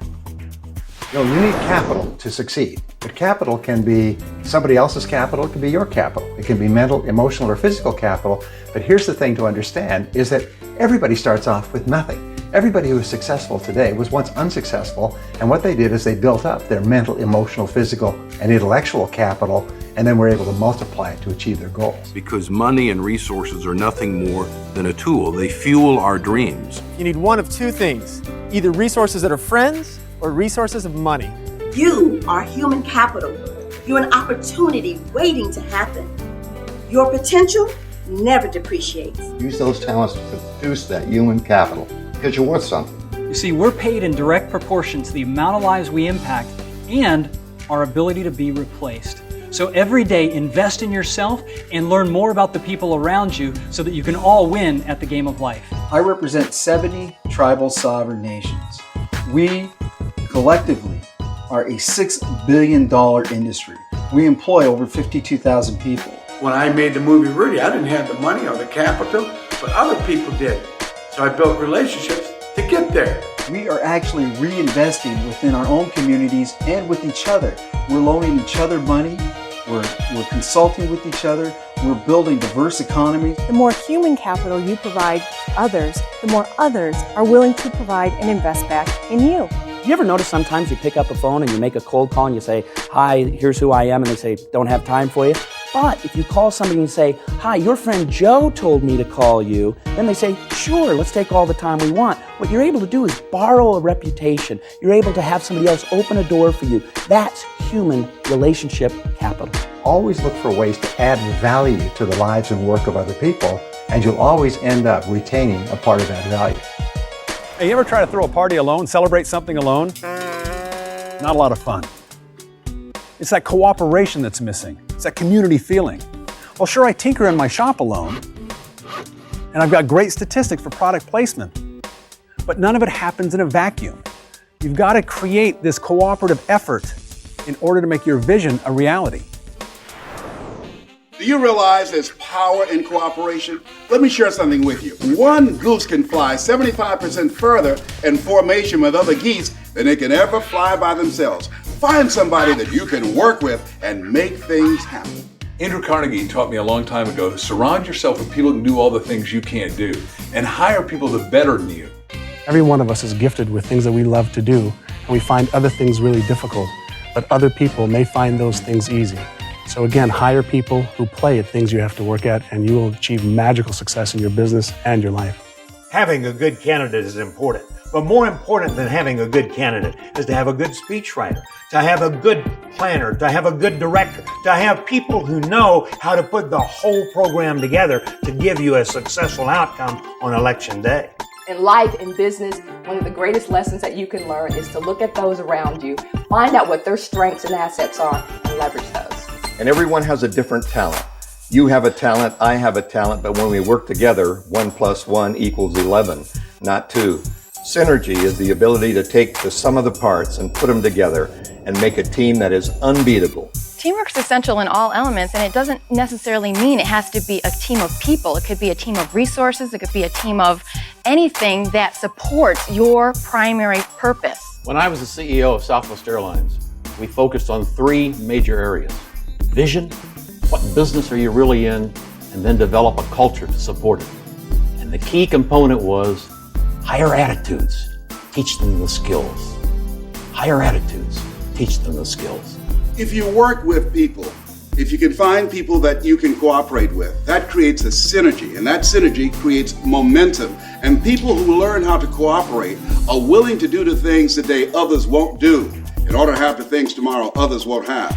You need capital to succeed. But capital can be somebody else's capital, it can be your capital. It can be mental, emotional, or physical capital. But here's the thing to understand is that everybody starts off with nothing. Everybody who is successful today was once unsuccessful, and what they did is they built up their mental, emotional, physical, and intellectual capital, and then were able to multiply it to achieve their goals. Because money and resources are nothing more than a tool. They fuel our dreams. You need one of two things, either resources that are friends or resources of money. You are human capital. You're an opportunity waiting to happen. Your potential never depreciates. Use those talents to produce that human capital, because you're worth something. You see, we're paid in direct proportion to the amount of lives we impact and our ability to be replaced. So every day, invest in yourself and learn more about the people around you so that you can all win at the game of life. I represent 70 tribal sovereign nations. We collectively are a $6 billion industry. We employ over 52,000 people. When I made the movie Rudy, I didn't have the money or the capital, but other people did. So I built relationships to get there. We are actually reinvesting within our own communities and with each other. We're loaning each other money. We're consulting with each other. We're building diverse economies. The more human capital you provide others, the more others are willing to provide and invest back in you. You ever notice sometimes you pick up a phone and you make a cold call and you say, hi, here's who I am, and they say, don't have time for you? But if you call somebody and say, hi, your friend Joe told me to call you, then they say, sure, let's take all the time we want. What you're able to do is borrow a reputation. You're able to have somebody else open a door for you. That's human relationship capital. Always look for ways to add value to the lives and work of other people, and you'll always end up retaining a part of that value. Hey, you ever try to throw a party alone, celebrate something alone? Not a lot of fun. It's that cooperation that's missing. It's that community feeling. Well, sure, I tinker in my shop alone, and I've got great statistics for product placement, but none of it happens in a vacuum. You've got to create this cooperative effort in order to make your vision a reality. Do you realize there's power in cooperation? Let me share something with you. One goose can fly 75% further in formation with other geese than they can ever fly by themselves. Find somebody that you can work with and make things happen. Andrew Carnegie taught me a long time ago to surround yourself with people who can do all the things you can't do and hire people that are better than you. Every one of us is gifted with things that we love to do, and we find other things really difficult, but other people may find those things easy. So again, hire people who play at things you have to work at, and you will achieve magical success in your business and your life. Having a good candidate is important, but more important than having a good candidate is to have a good speechwriter, to have a good planner, to have a good director, to have people who know how to put the whole program together to give you a successful outcome on election day. In life, in business, one of the greatest lessons that you can learn is to look at those around you, find out what their strengths and assets are, and leverage those. And everyone has a different talent. You have a talent, I have a talent, but when we work together, 1 + 1 = 11, not 2. Synergy is the ability to take the sum of the parts and put them together and make a team that is unbeatable. Teamwork is essential in all elements, and it doesn't necessarily mean it has to be a team of people. It could be a team of resources. It could be a team of anything that supports your primary purpose. When I was the CEO of Southwest Airlines, we focused on 3 major areas. Vision, what business are you really in, and then develop a culture to support it. And the key component was higher attitudes, teach them the skills. Higher attitudes, teach them the skills. If you work with people, If you can find people that you can cooperate with, that creates a synergy, and that synergy creates momentum. And people who learn how to cooperate are willing to do the things today others won't do in order to have the things tomorrow others won't have.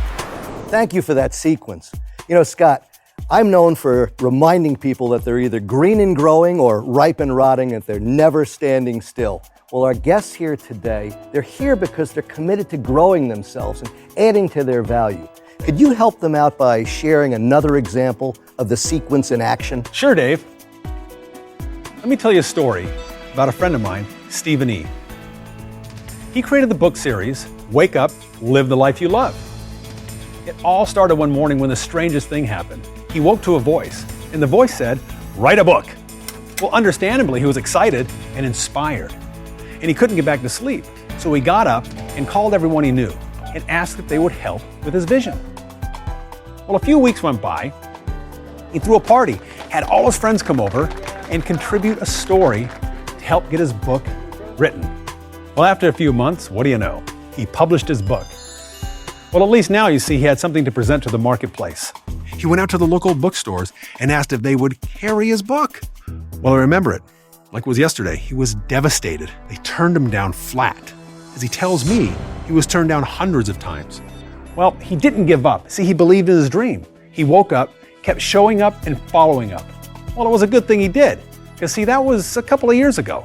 Thank you for that sequence. You know, Scott, I'm known for reminding people that they're either green and growing or ripe and rotting, and they're never standing still. Well, our guests here today, they're here because they're committed to growing themselves and adding to their value. Could you help them out by sharing another example of the sequence in action? Sure, Dave. Let me tell you a story about a friend of mine, Stephen E. He created the book series, Wake Up, Live the Life You Love. It all started one morning when the strangest thing happened. He woke to a voice, and the voice said, "Write a book." Well, understandably, he was excited and inspired. And he couldn't get back to sleep, so he got up and called everyone he knew and asked if they would help with his vision. Well, a few weeks went by. He threw a party, had all his friends come over and contribute a story to help get his book written. Well, after a few months, what do you know? He published his book. Well, at least now you see he had something to present to the marketplace. He went out to the local bookstores and asked if they would carry his book. Well, I remember it. Like it was yesterday, he was devastated. They turned him down flat. As he tells me, he was turned down hundreds of times. Well, he didn't give up. See, he believed in his dream. He woke up, kept showing up and following up. Well, it was a good thing he did, because see, that was a couple of years ago.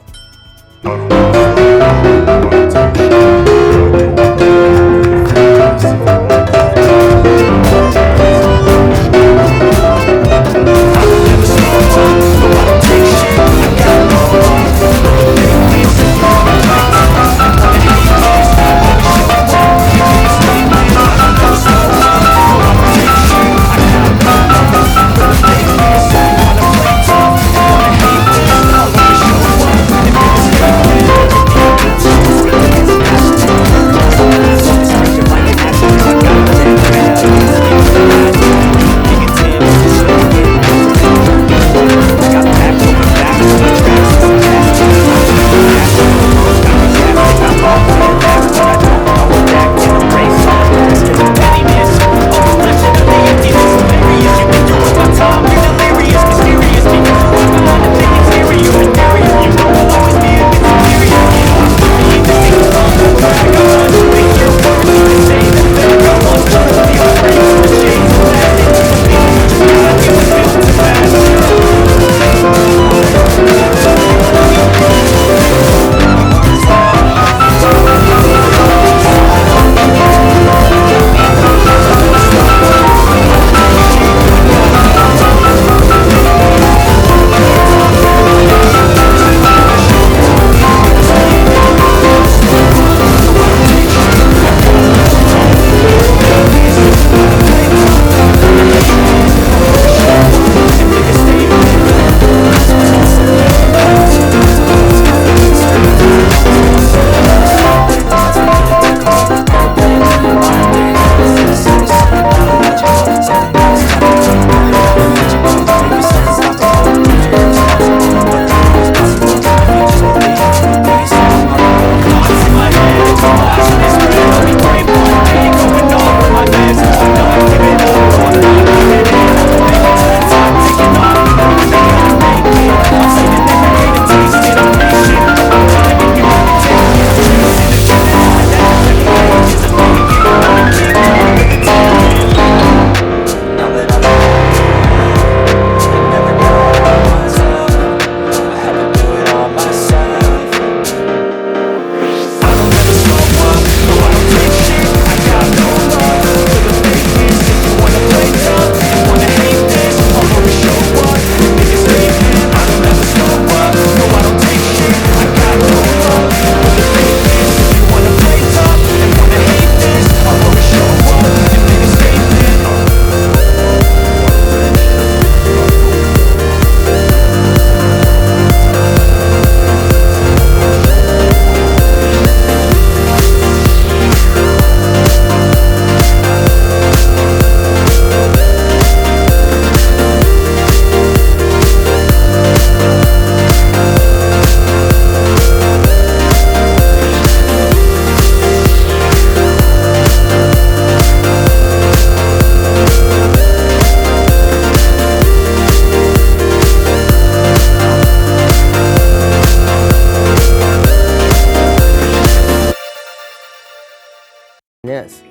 is.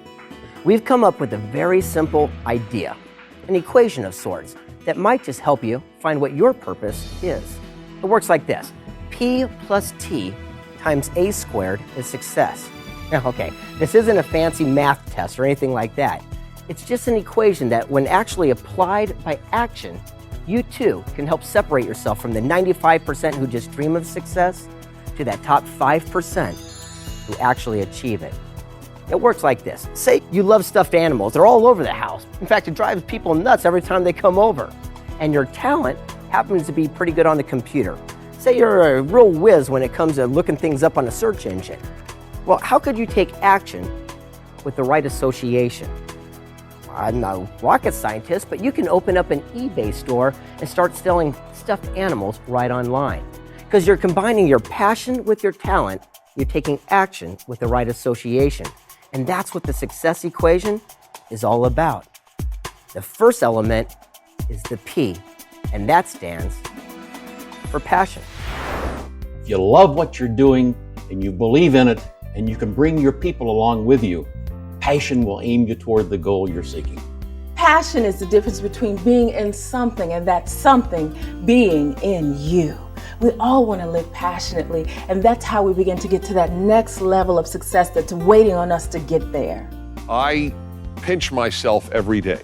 We've come up with a very simple idea, an equation of sorts, that might just help you find what your purpose is. It works like this. P plus T times A squared is success. Now, okay, this isn't a fancy math test or anything like that. It's just an equation that, when actually applied by action, you too can help separate yourself from the 95% who just dream of success to that top 5% who actually achieve it. It works like this. Say you love stuffed animals. They're all over the house. In fact, it drives people nuts every time they come over. And your talent happens to be pretty good on the computer. Say you're a real whiz when it comes to looking things up on a search engine. Well, how could you take action with the right association? I'm no rocket scientist, but you can open up an eBay store and start selling stuffed animals right online. Because you're combining your passion with your talent, you're taking action with the right association. And that's what the success equation is all about. The first element is the P, and that stands for passion. If you love what you're doing and you believe in it and you can bring your people along with you, passion will aim you toward the goal you're seeking. Passion is the difference between being in something and that something being in you. We all want to live passionately, and that's how we begin to get to that next level of success that's waiting on us to get there. I pinch myself every day.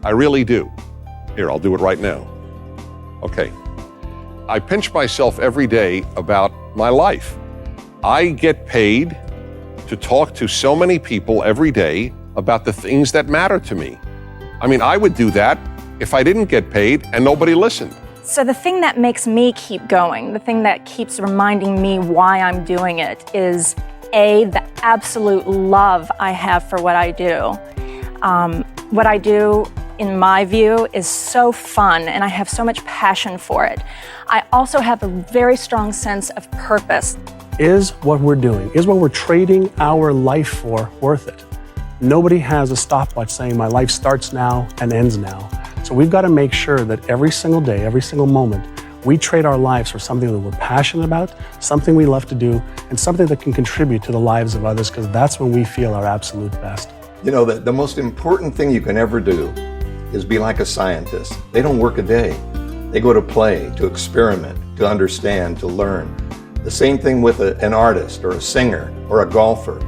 I really do. Here, I'll do it right now. Okay. I pinch myself every day about my life. I get paid to talk to so many people every day about the things that matter to me. I mean, I would do that if I didn't get paid and nobody listened. So the thing that makes me keep going, the thing that keeps reminding me why I'm doing it is A, the absolute love I have for what I do. What I do, in my view, is so fun, and I have so much passion for it. I also have a very strong sense of purpose. Is what we're doing, is what we're trading our life for worth it? Nobody has a stopwatch saying my life starts now and ends now. So we've got to make sure that every single day, every single moment, we trade our lives for something that we're passionate about, something we love to do, and something that can contribute to the lives of others, because that's when we feel our absolute best. You know, the most important thing you can ever do is be like a scientist. They don't work a day. They go to play, to experiment, to understand, to learn. The same thing with an artist or a singer or a golfer.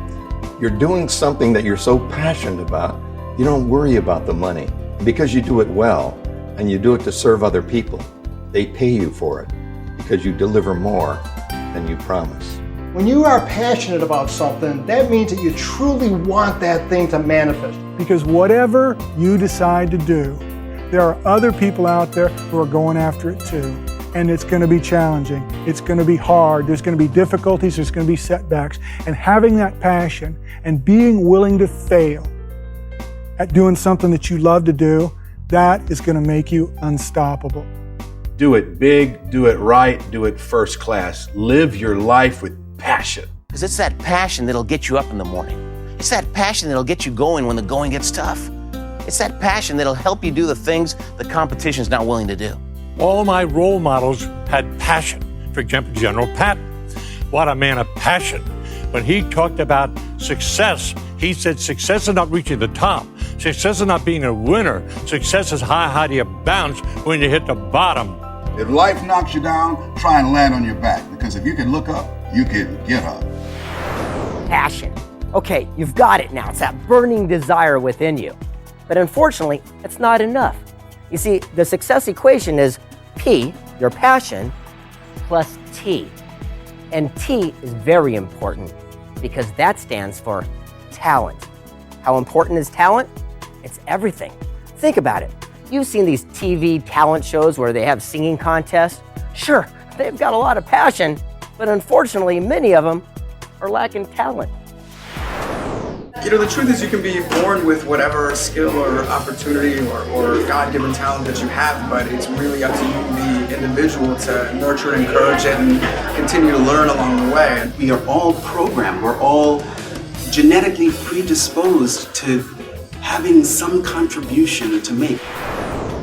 You're doing something that you're so passionate about, you don't worry about the money. Because you do it well and you do it to serve other people, they pay you for it because you deliver more than you promise. When you are passionate about something, that means that you truly want that thing to manifest. Because whatever you decide to do, there are other people out there who are going after it too. And it's going to be challenging. It's going to be hard. There's going to be difficulties. There's going to be setbacks. And having that passion and being willing to fail at doing something that you love to do, that is going to make you unstoppable. Do it big, do it right, do it first class. Live your life with passion. Because it's that passion that'll get you up in the morning. It's that passion that'll get you going when the going gets tough. It's that passion that'll help you do the things the competition's not willing to do. All my role models had passion. For example, General Patton. What a man of passion. When he talked about success, he said success is not reaching the top. Success is not being a winner. Success is how do you bounce when you hit the bottom. If life knocks you down, try and land on your back, because if you can look up, you can get up. Passion. Okay, you've got it now. It's that burning desire within you. But unfortunately, it's not enough. You see, the success equation is P, your passion, plus T. And T is very important because that stands for talent. How important is talent? It's everything. Think about it. You've seen these TV talent shows where they have singing contests. Sure, they've got a lot of passion, but unfortunately, many of them are lacking talent. You know, the truth is you can be born with whatever skill or opportunity or God-given talent that you have, but it's really up to you, the individual, to nurture and encourage it and continue to learn along the way. We are all programmed. We're all genetically predisposed to having some contribution to make.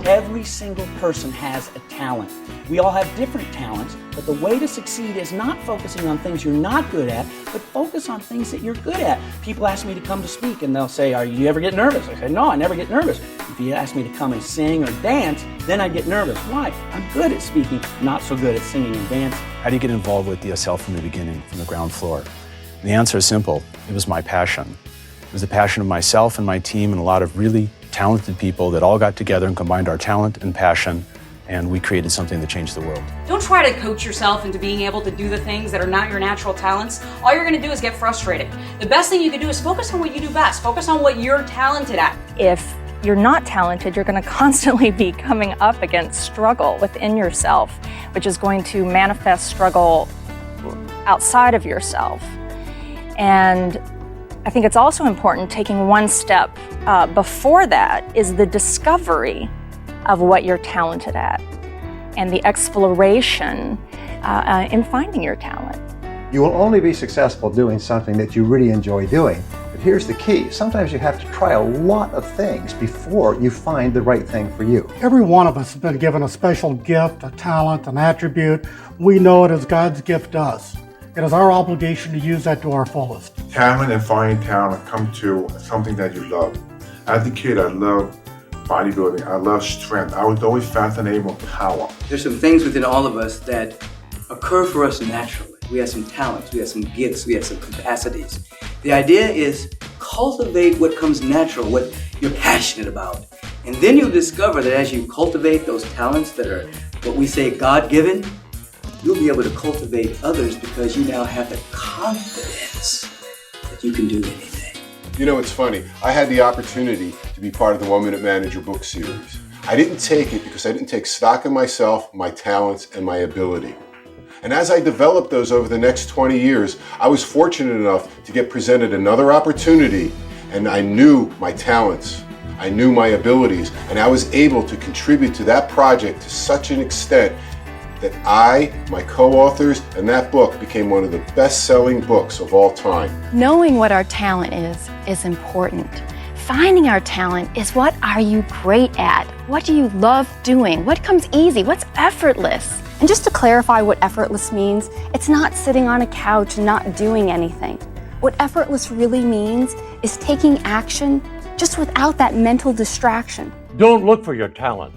Every single person has a talent. We all have different talents, but the way to succeed is not focusing on things you're not good at, but focus on things that you're good at. People ask me to come to speak and they'll say, "Are you ever get nervous?" I say, "No, I never get nervous." If you ask me to come and sing or dance, then I get nervous. Why? I'm good at speaking, not so good at singing and dancing. How do you get involved with DSL from the beginning, from the ground floor? And the answer is simple. It was my passion. It was the passion of myself and my team and a lot of really talented people that all got together and combined our talent and passion, and we created something that changed the world. Don't try to coach yourself into being able to do the things that are not your natural talents. All you're going to do is get frustrated. The best thing you can do is focus on what you do best. Focus on what you're talented at. If you're not talented, you're going to constantly be coming up against struggle within yourself, which is going to manifest struggle outside of yourself. And I think it's also important taking one step before that is the discovery of what you're talented at and the exploration in finding your talent. You will only be successful doing something that you really enjoy doing. But here's the key. Sometimes you have to try a lot of things before you find the right thing for you. Every one of us has been given a special gift, a talent, an attribute. We know it as God's gift to us. It is our obligation to use that to our fullest. Talent and finding talent come to something that you love. As a kid, I loved bodybuilding. I loved strength. I was always fascinated with power. There's some things within all of us that occur for us naturally. We have some talents, we have some gifts, we have some capacities. The idea is cultivate what comes natural, what you're passionate about. And then you'll discover that as you cultivate those talents that are what we say God-given, you'll be able to cultivate others because you now have the confidence that you can do anything. You know, it's funny. I had the opportunity to be part of the 1 Minute Manager book series. I didn't take it because I didn't take stock in myself, my talents, and my ability. And as I developed those over the next 20 years, I was fortunate enough to get presented another opportunity, and I knew my talents, I knew my abilities, and I was able to contribute to that project to such an extent that I, my co-authors, and that book became one of the best-selling books of all time. Knowing what our talent is important. Finding our talent is what are you great at? What do you love doing? What comes easy? What's effortless? And just to clarify what effortless means, it's not sitting on a couch and not doing anything. What effortless really means is taking action just without that mental distraction. Don't look for your talent.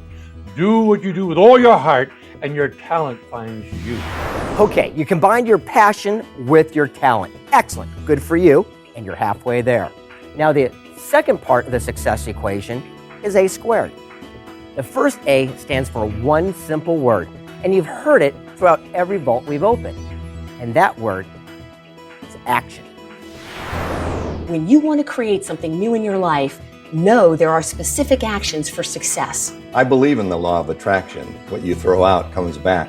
Do what you do with all your heart, and your talent finds you. Okay, you combined your passion with your talent. Excellent, good for you, and you're halfway there. Now the second part of the success equation is A squared. The first A stands for one simple word, and you've heard it throughout every vault we've opened. And that word is action. When you want to create something new in your life, know there are specific actions for success. I believe in the law of attraction. What you throw out comes back.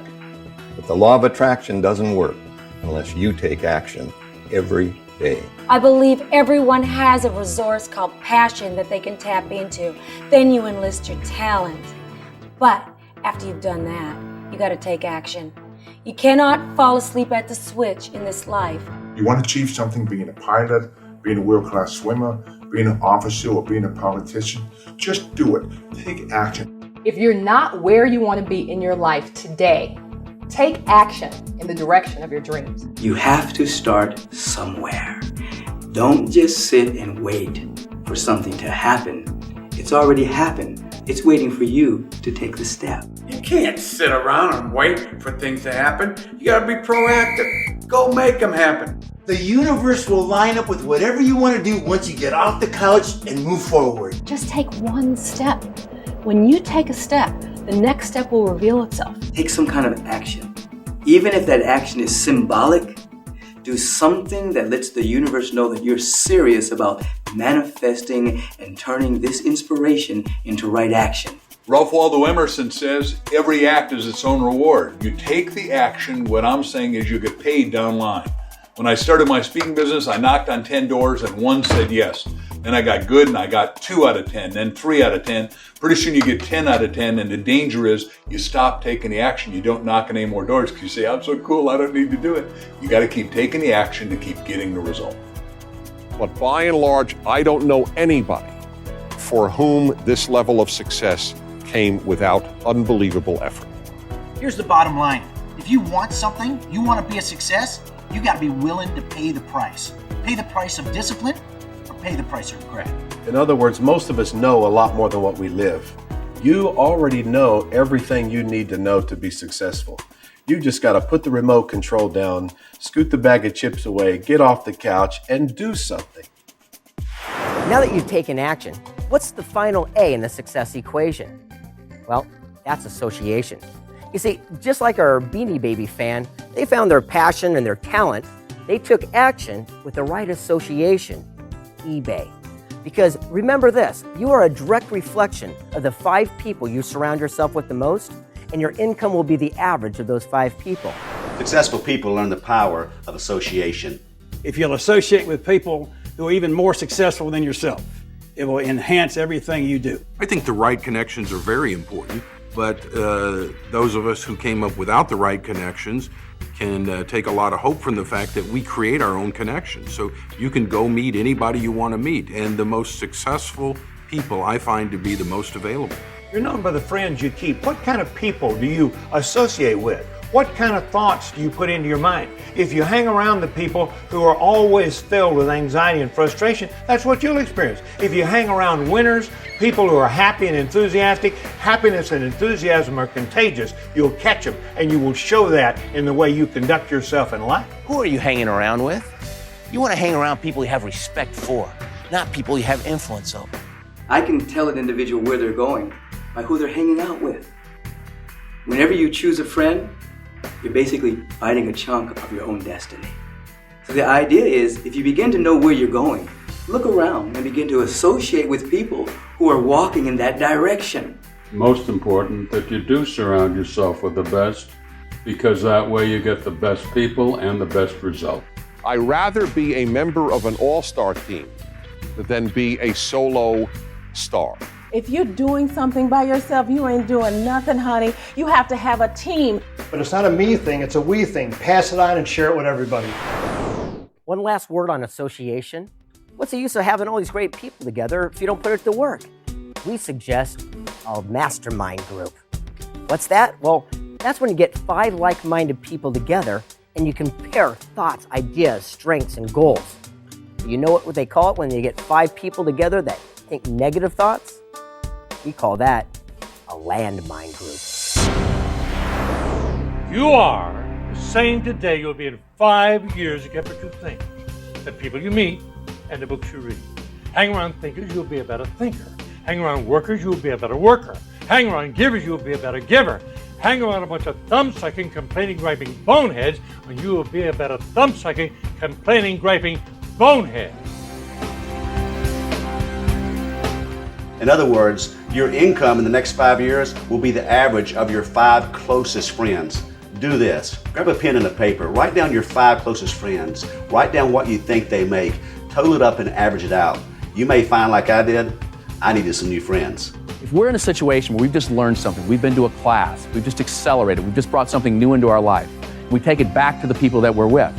But the law of attraction doesn't work unless you take action every day. I believe everyone has a resource called passion that they can tap into. Then you enlist your talent. But after you've done that, you got to take action. You cannot fall asleep at the switch in this life. You want to achieve something, being a pilot, being a world-class swimmer, being an officer, or being a politician, just do it. Take action. If you're not where you want to be in your life today, take action in the direction of your dreams. You have to start somewhere. Don't just sit and wait for something to happen. It's already happened. It's waiting for you to take the step. You can't sit around and wait for things to happen. You gotta be proactive. Go make them happen. The universe will line up with whatever you want to do once you get off the couch and move forward. Just take one step. When you take a step, the next step will reveal itself. Take some kind of action. Even if that action is symbolic, do something that lets the universe know that you're serious about manifesting and turning this inspiration into right action. Ralph Waldo Emerson says, every act is its own reward. You take the action, what I'm saying is you get paid down the line. When I started my speaking business, I knocked on 10 doors and one said yes. Then I got good and I got 2 out of 10, then 3 out of 10. Pretty soon you get 10 out of 10, and the danger is you stop taking the action. You don't knock on any more doors because you say, I'm so cool, I don't need to do it. You got to keep taking the action to keep getting the result. But by and large, I don't know anybody for whom this level of success came without unbelievable effort. Here's the bottom line. If you want something, you want to be a success, you got to be willing to pay the price. Pay the price of discipline or pay the price of regret. In other words, most of us know a lot more than what we live. You already know everything you need to know to be successful. You just got to put the remote control down, scoot the bag of chips away, get off the couch, and do something. Now that you've taken action, what's the final A in the success equation? Well, that's association. You see, just like our Beanie Baby fan, they found their passion and their talent. They took action with the right association, eBay. Because remember this, you are a direct reflection of the 5 people you surround yourself with the most, and your income will be the average of those 5 people. Successful people learn the power of association. If you'll associate with people who are even more successful than yourself, it will enhance everything you do. I think the right connections are very important, but those of us who came up without the right connections can take a lot of hope from the fact that we create our own connections. So you can go meet anybody you want to meet, and the most successful people I find to be the most available. You're known by the friends you keep. What kind of people do you associate with? What kind of thoughts do you put into your mind? If you hang around the people who are always filled with anxiety and frustration, that's what you'll experience. If you hang around winners, people who are happy and enthusiastic, happiness and enthusiasm are contagious. You'll catch them, and you will show that in the way you conduct yourself in life. Who are you hanging around with? You want to hang around people you have respect for, not people you have influence over. I can tell an individual where they're going by who they're hanging out with. Whenever you choose a friend, you're basically biting a chunk of your own destiny. So the idea is, if you begin to know where you're going, look around and begin to associate with people who are walking in that direction. Most important that you do surround yourself with the best, because that way you get the best people and the best result. I'd rather be a member of an all-star team than be a solo star. If you're doing something by yourself, you ain't doing nothing, honey. You have to have a team. But it's not a me thing, it's a we thing. Pass it on and share it with everybody. One last word on association. What's the use of having all these great people together if you don't put it to work? We suggest a mastermind group. What's that? Well, that's when you get 5 like-minded people together and you compare thoughts, ideas, strengths, and goals. You know what they call it when you get 5 people together that think negative thoughts? We call that a landmine group. You are the same today you'll be in 5 years to get what you think. The people you meet and the books you read. Hang around thinkers, you'll be a better thinker. Hang around workers, you'll be a better worker. Hang around givers, you'll be a better giver. Hang around a bunch of thumb-sucking, complaining, griping boneheads, and you will be a better thumb-sucking, complaining, griping bonehead. In other words, your income in the next 5 years will be the average of your 5 closest friends. Do this. Grab a pen and a paper. Write down your 5 closest friends. Write down what you think they make. Total it up and average it out. You may find, like I did, I needed some new friends. If we're in a situation where we've just learned something, we've been to a class, we've just accelerated, we've just brought something new into our life, we take it back to the people that we're with.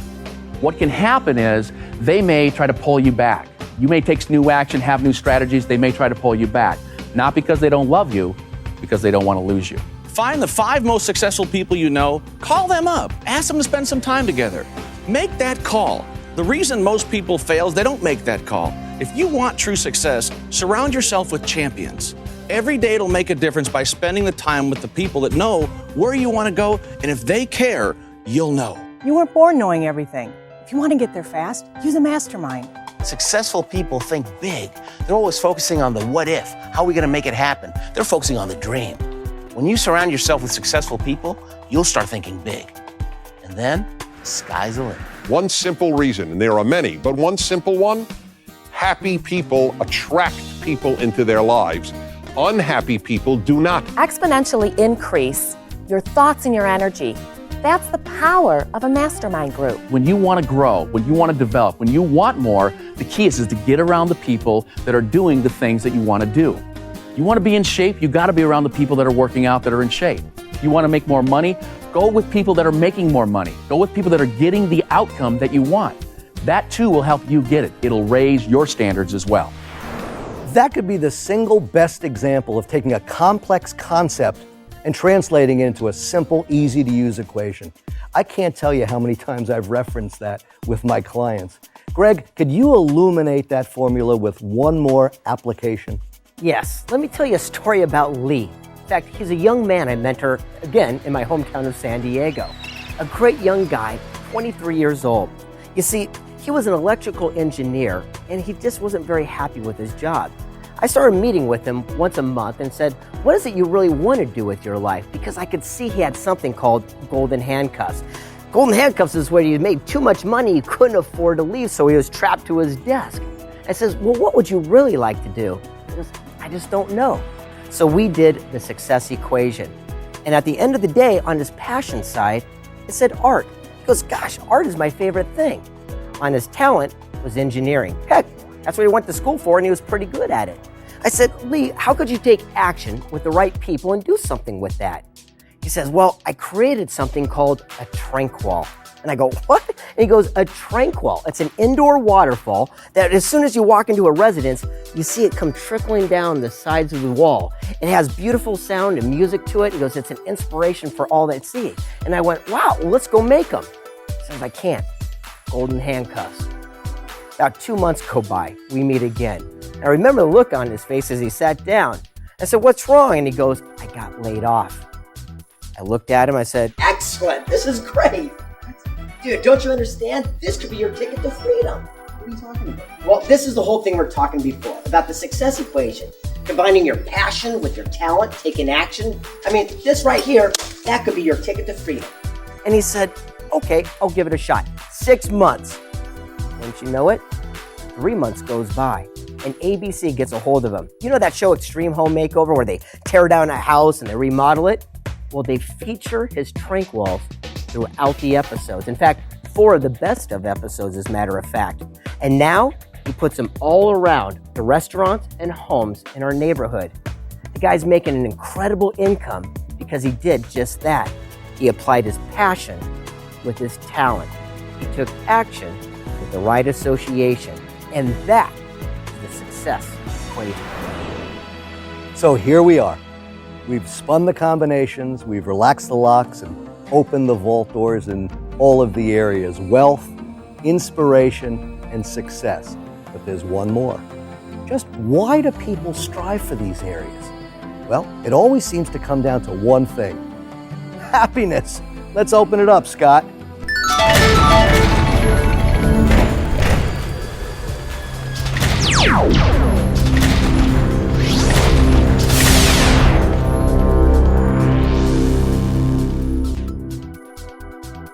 What can happen is they may try to pull you back. You may take new action, have new strategies, they may try to pull you back. Not because they don't love you, because they don't want to lose you. Find the 5 most successful people you know, call them up, ask them to spend some time together. Make that call. The reason most people fail is they don't make that call. If you want true success, surround yourself with champions. Every day it'll make a difference by spending the time with the people that know where you want to go, and if they care, you'll know. You weren't born knowing everything. If you want to get there fast, use a mastermind. Successful people think big. They're always focusing on the what if, how are we going to make it happen? They're focusing on the dream. When you surround yourself with successful people, you'll start thinking big. And then, the sky's the limit. One simple reason, and there are many, but one simple one, happy people attract people into their lives. Unhappy people do not. Exponentially increase your thoughts and your energy. That's the power of a mastermind group. When you want to grow, when you want to develop, when you want more, the key is to get around the people that are doing the things that you want to do. You want to be in shape, you got to be around the people that are working out, that are in shape. You want to make more money, go with people that are making more money. Go with people that are getting the outcome that you want. That too will help you get it. It'll raise your standards as well. That could be the single best example of taking a complex concept and translating it into a simple, easy-to-use equation. I can't tell you how many times I've referenced that with my clients. Greg, could you illuminate that formula with one more application? Yes, let me tell you a story about Lee. In fact, he's a young man I mentor, again, in my hometown of San Diego. A great young guy, 23 years old. You see, he was an electrical engineer, and he just wasn't very happy with his job. I started meeting with him once a month and said, what is it you really want to do with your life? Because I could see he had something called golden handcuffs. Golden handcuffs is where he made too much money, he couldn't afford to leave, so he was trapped to his desk. I says, well, what would you really like to do? He goes, I just don't know. So we did the success equation. And at the end of the day, on his passion side, it said art. He goes, gosh, art is my favorite thing. On his talent was engineering. Heck, that's what he went to school for, and he was pretty good at it. I said, Lee, how could you take action with the right people and do something with that? He says, well, I created something called a tranquil. And I go, what? And he goes, a tranquil. It's an indoor waterfall that as soon as you walk into a residence, you see it come trickling down the sides of the wall. It has beautiful sound and music to it. He goes, it's an inspiration for all that see. And I went, wow, well, let's go make them. He says, I can't. Golden handcuffs. About 2 months go by. We meet again. I remember the look on his face as he sat down. I said, what's wrong? And he goes, I got laid off. I looked at him, I said, excellent, this is great. Dude, don't you understand? This could be your ticket to freedom. What are you talking about? Well, this is the whole thing we're talking before, about the success equation. Combining your passion with your talent, taking action. I mean, this right here, that could be your ticket to freedom. And he said, okay, I'll give it a shot. 6 months. Don't you know it? 3 months goes by. And ABC gets a hold of him. You know that show Extreme Home Makeover where they tear down a house and they remodel it? Well, they feature his tranquils throughout the episodes. In fact, 4 of the best of episodes, as a matter of fact. And now he puts them all around the restaurants and homes in our neighborhood. The guy's making an incredible income because he did just that. He applied his passion with his talent. He took action with the right association. And that is the success equation. So here we are. We've spun the combinations, we've relaxed the locks and opened the vault doors in all of the areas: wealth, inspiration, and success. But there's one more. Just why do people strive for these areas? Well, it always seems to come down to one thing: happiness. Let's open it up, Scott.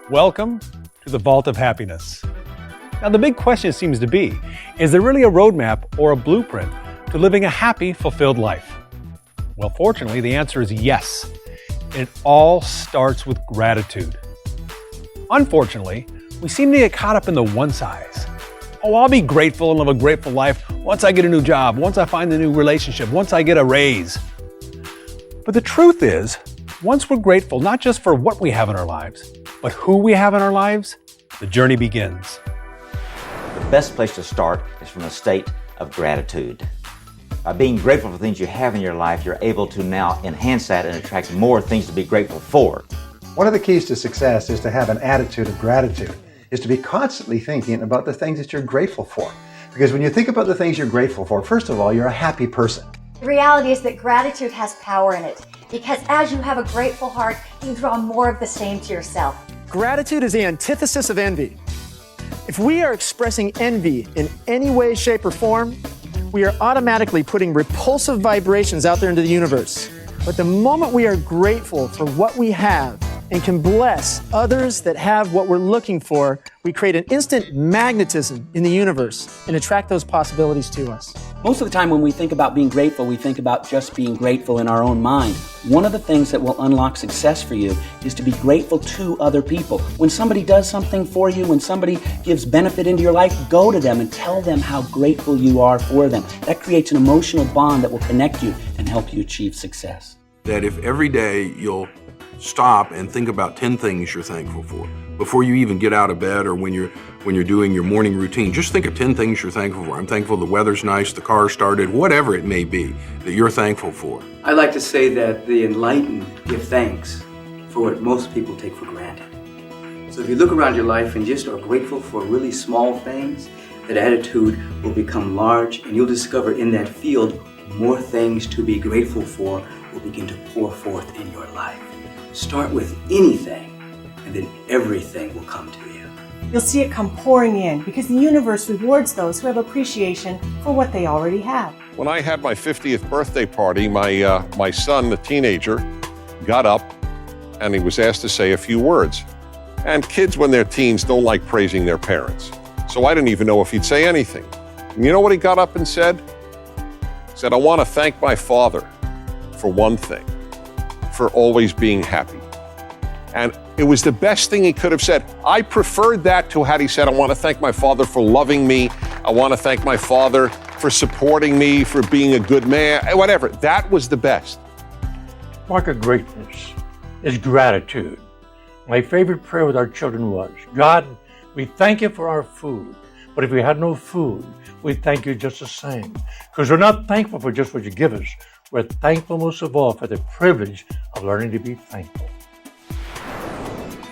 Welcome to the Vault of Happiness. Now, the big question seems to be, is there really a roadmap or a blueprint to living a happy, fulfilled life? Well, fortunately, the answer is yes. It all starts with gratitude. Unfortunately, we seem to get caught up in the one size. Oh, I'll be grateful and live a grateful life once I get a new job, once I find a new relationship, once I get a raise. But the truth is, once we're grateful not just for what we have in our lives, but who we have in our lives, the journey begins. The best place to start is from a state of gratitude. By being grateful for things you have in your life, you're able to now enhance that and attract more things to be grateful for. One of the keys to success is to have an attitude of gratitude, is to be constantly thinking about the things that you're grateful for. Because when you think about the things you're grateful for, first of all, you're a happy person. The reality is that gratitude has power in it, because as you have a grateful heart, you draw more of the same to yourself. Gratitude is the antithesis of envy. If we are expressing envy in any way, shape, or form, we are automatically putting repulsive vibrations out there into the universe. But the moment we are grateful for what we have and can bless others that have what we're looking for, we create an instant magnetism in the universe and attract those possibilities to us. Most of the time when we think about being grateful, we think about just being grateful in our own mind. One of the things that will unlock success for you is to be grateful to other people. When somebody does something for you, when somebody gives benefit into your life, go to them and tell them how grateful you are for them. That creates an emotional bond that will connect you and help you achieve success. That if every day you'll stop and think about 10 things you're thankful for, Before you even get out of bed or when you're doing your morning routine, just think of 10 things you're thankful for. I'm thankful the weather's nice, the car started, whatever it may be that you're thankful for. I like to say that the enlightened give thanks for what most people take for granted. So if you look around your life and just are grateful for really small things, that attitude will become large, and you'll discover in that field more things to be grateful for will begin to pour forth in your life. Start with anything, and then everything will come to you. You'll see it come pouring in because the universe rewards those who have appreciation for what they already have. When I had my 50th birthday party, my son, the teenager, got up and he was asked to say a few words. And kids, when they're teens, don't like praising their parents. So I didn't even know if he'd say anything. And you know what he got up and said? He said, I want to thank my father for one thing, for always being happy. And it was the best thing he could have said. I preferred that to had he said, I want to thank my father for loving me. I want to thank my father for supporting me, for being a good man, whatever. That was the best. Mark of greatness is gratitude. My favorite prayer with our children was, God, we thank you for our food, but if we had no food, we thank you just the same. Because we're not thankful for just what you give us. We're thankful most of all for the privilege of learning to be thankful.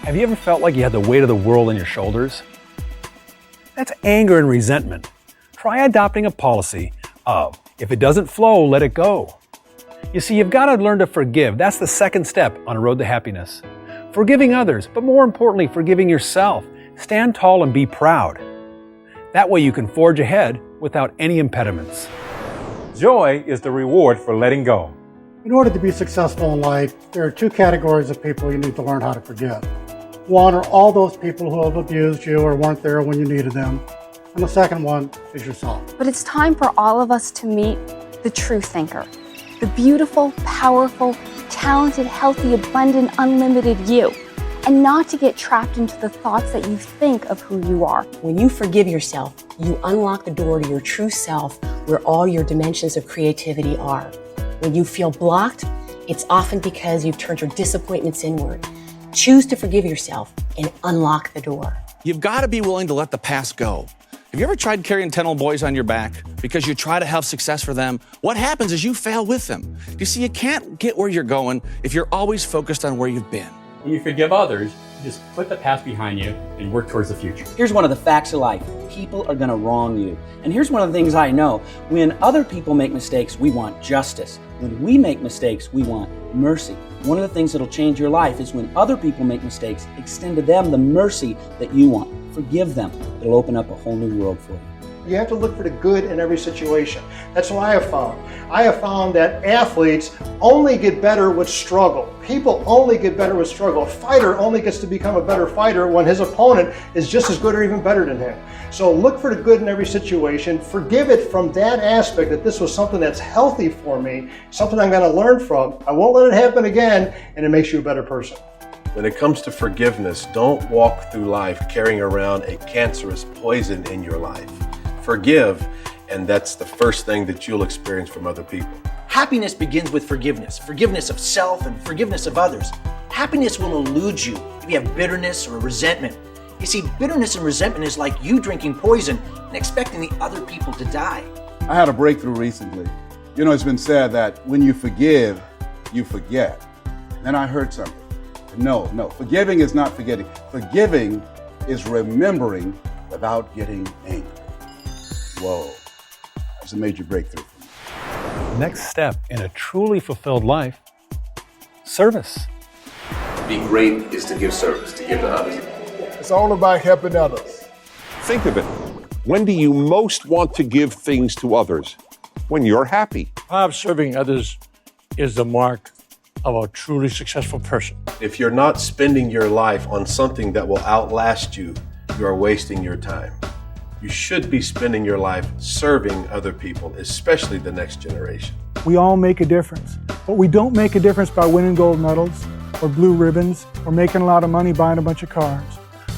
Have you ever felt like you had the weight of the world on your shoulders? That's anger and resentment. Try adopting a policy of, if it doesn't flow, let it go. You see, you've got to learn to forgive. That's the second step on a road to happiness. Forgiving others, but more importantly, forgiving yourself. Stand tall and be proud. That way you can forge ahead without any impediments. Joy is the reward for letting go. In order to be successful in life, there are two categories of people you need to learn how to forgive. One are all those people who have abused you or weren't there when you needed them. And the second one is yourself. But it's time for all of us to meet the true thinker. The beautiful, powerful, talented, healthy, abundant, unlimited you. And not to get trapped into the thoughts that you think of who you are. When you forgive yourself, you unlock the door to your true self where all your dimensions of creativity are. When you feel blocked, it's often because you've turned your disappointments inward. Choose to forgive yourself and unlock the door. You've got to be willing to let the past go. Have you ever tried carrying 10 little boys on your back because you try to have success for them? What happens is you fail with them. You see, you can't get where you're going if you're always focused on where you've been. When you forgive others, you just put the past behind you and work towards the future. Here's one of the facts of life. People are going to wrong you. And here's one of the things I know. When other people make mistakes, we want justice. When we make mistakes, we want mercy. One of the things that'll change your life is when other people make mistakes, extend to them the mercy that you want. Forgive them. It'll open up a whole new world for you. You have to look for the good in every situation. That's what I have found. I have found that athletes only get better with struggle. People only get better with struggle. A fighter only gets to become a better fighter when his opponent is just as good or even better than him. So look for the good in every situation. Forgive it from that aspect that this was something that's healthy for me, something I'm going to learn from. I won't let it happen again, and it makes you a better person. When it comes to forgiveness, don't walk through life carrying around a cancerous poison in your life. Forgive, and that's the first thing that you'll experience from other people. Happiness begins with forgiveness. Forgiveness of self and forgiveness of others. Happiness will elude you if you have bitterness or resentment. You see, bitterness and resentment is like you drinking poison and expecting the other people to die. I had a breakthrough recently. You know, it's been said that when you forgive, you forget. Then I heard something. No, forgiving is not forgetting. Forgiving is remembering without getting angry. Whoa, that's a major breakthrough for me. Next step in a truly fulfilled life, service. Being great is to give service, to give to others. It's all about helping others. Think of it. When do you most want to give things to others? When you're happy. Perhaps serving others is the mark of a truly successful person. If you're not spending your life on something that will outlast you, you are wasting your time. You should be spending your life serving other people, especially the next generation. We all make a difference, but we don't make a difference by winning gold medals or blue ribbons or making a lot of money buying a bunch of cars.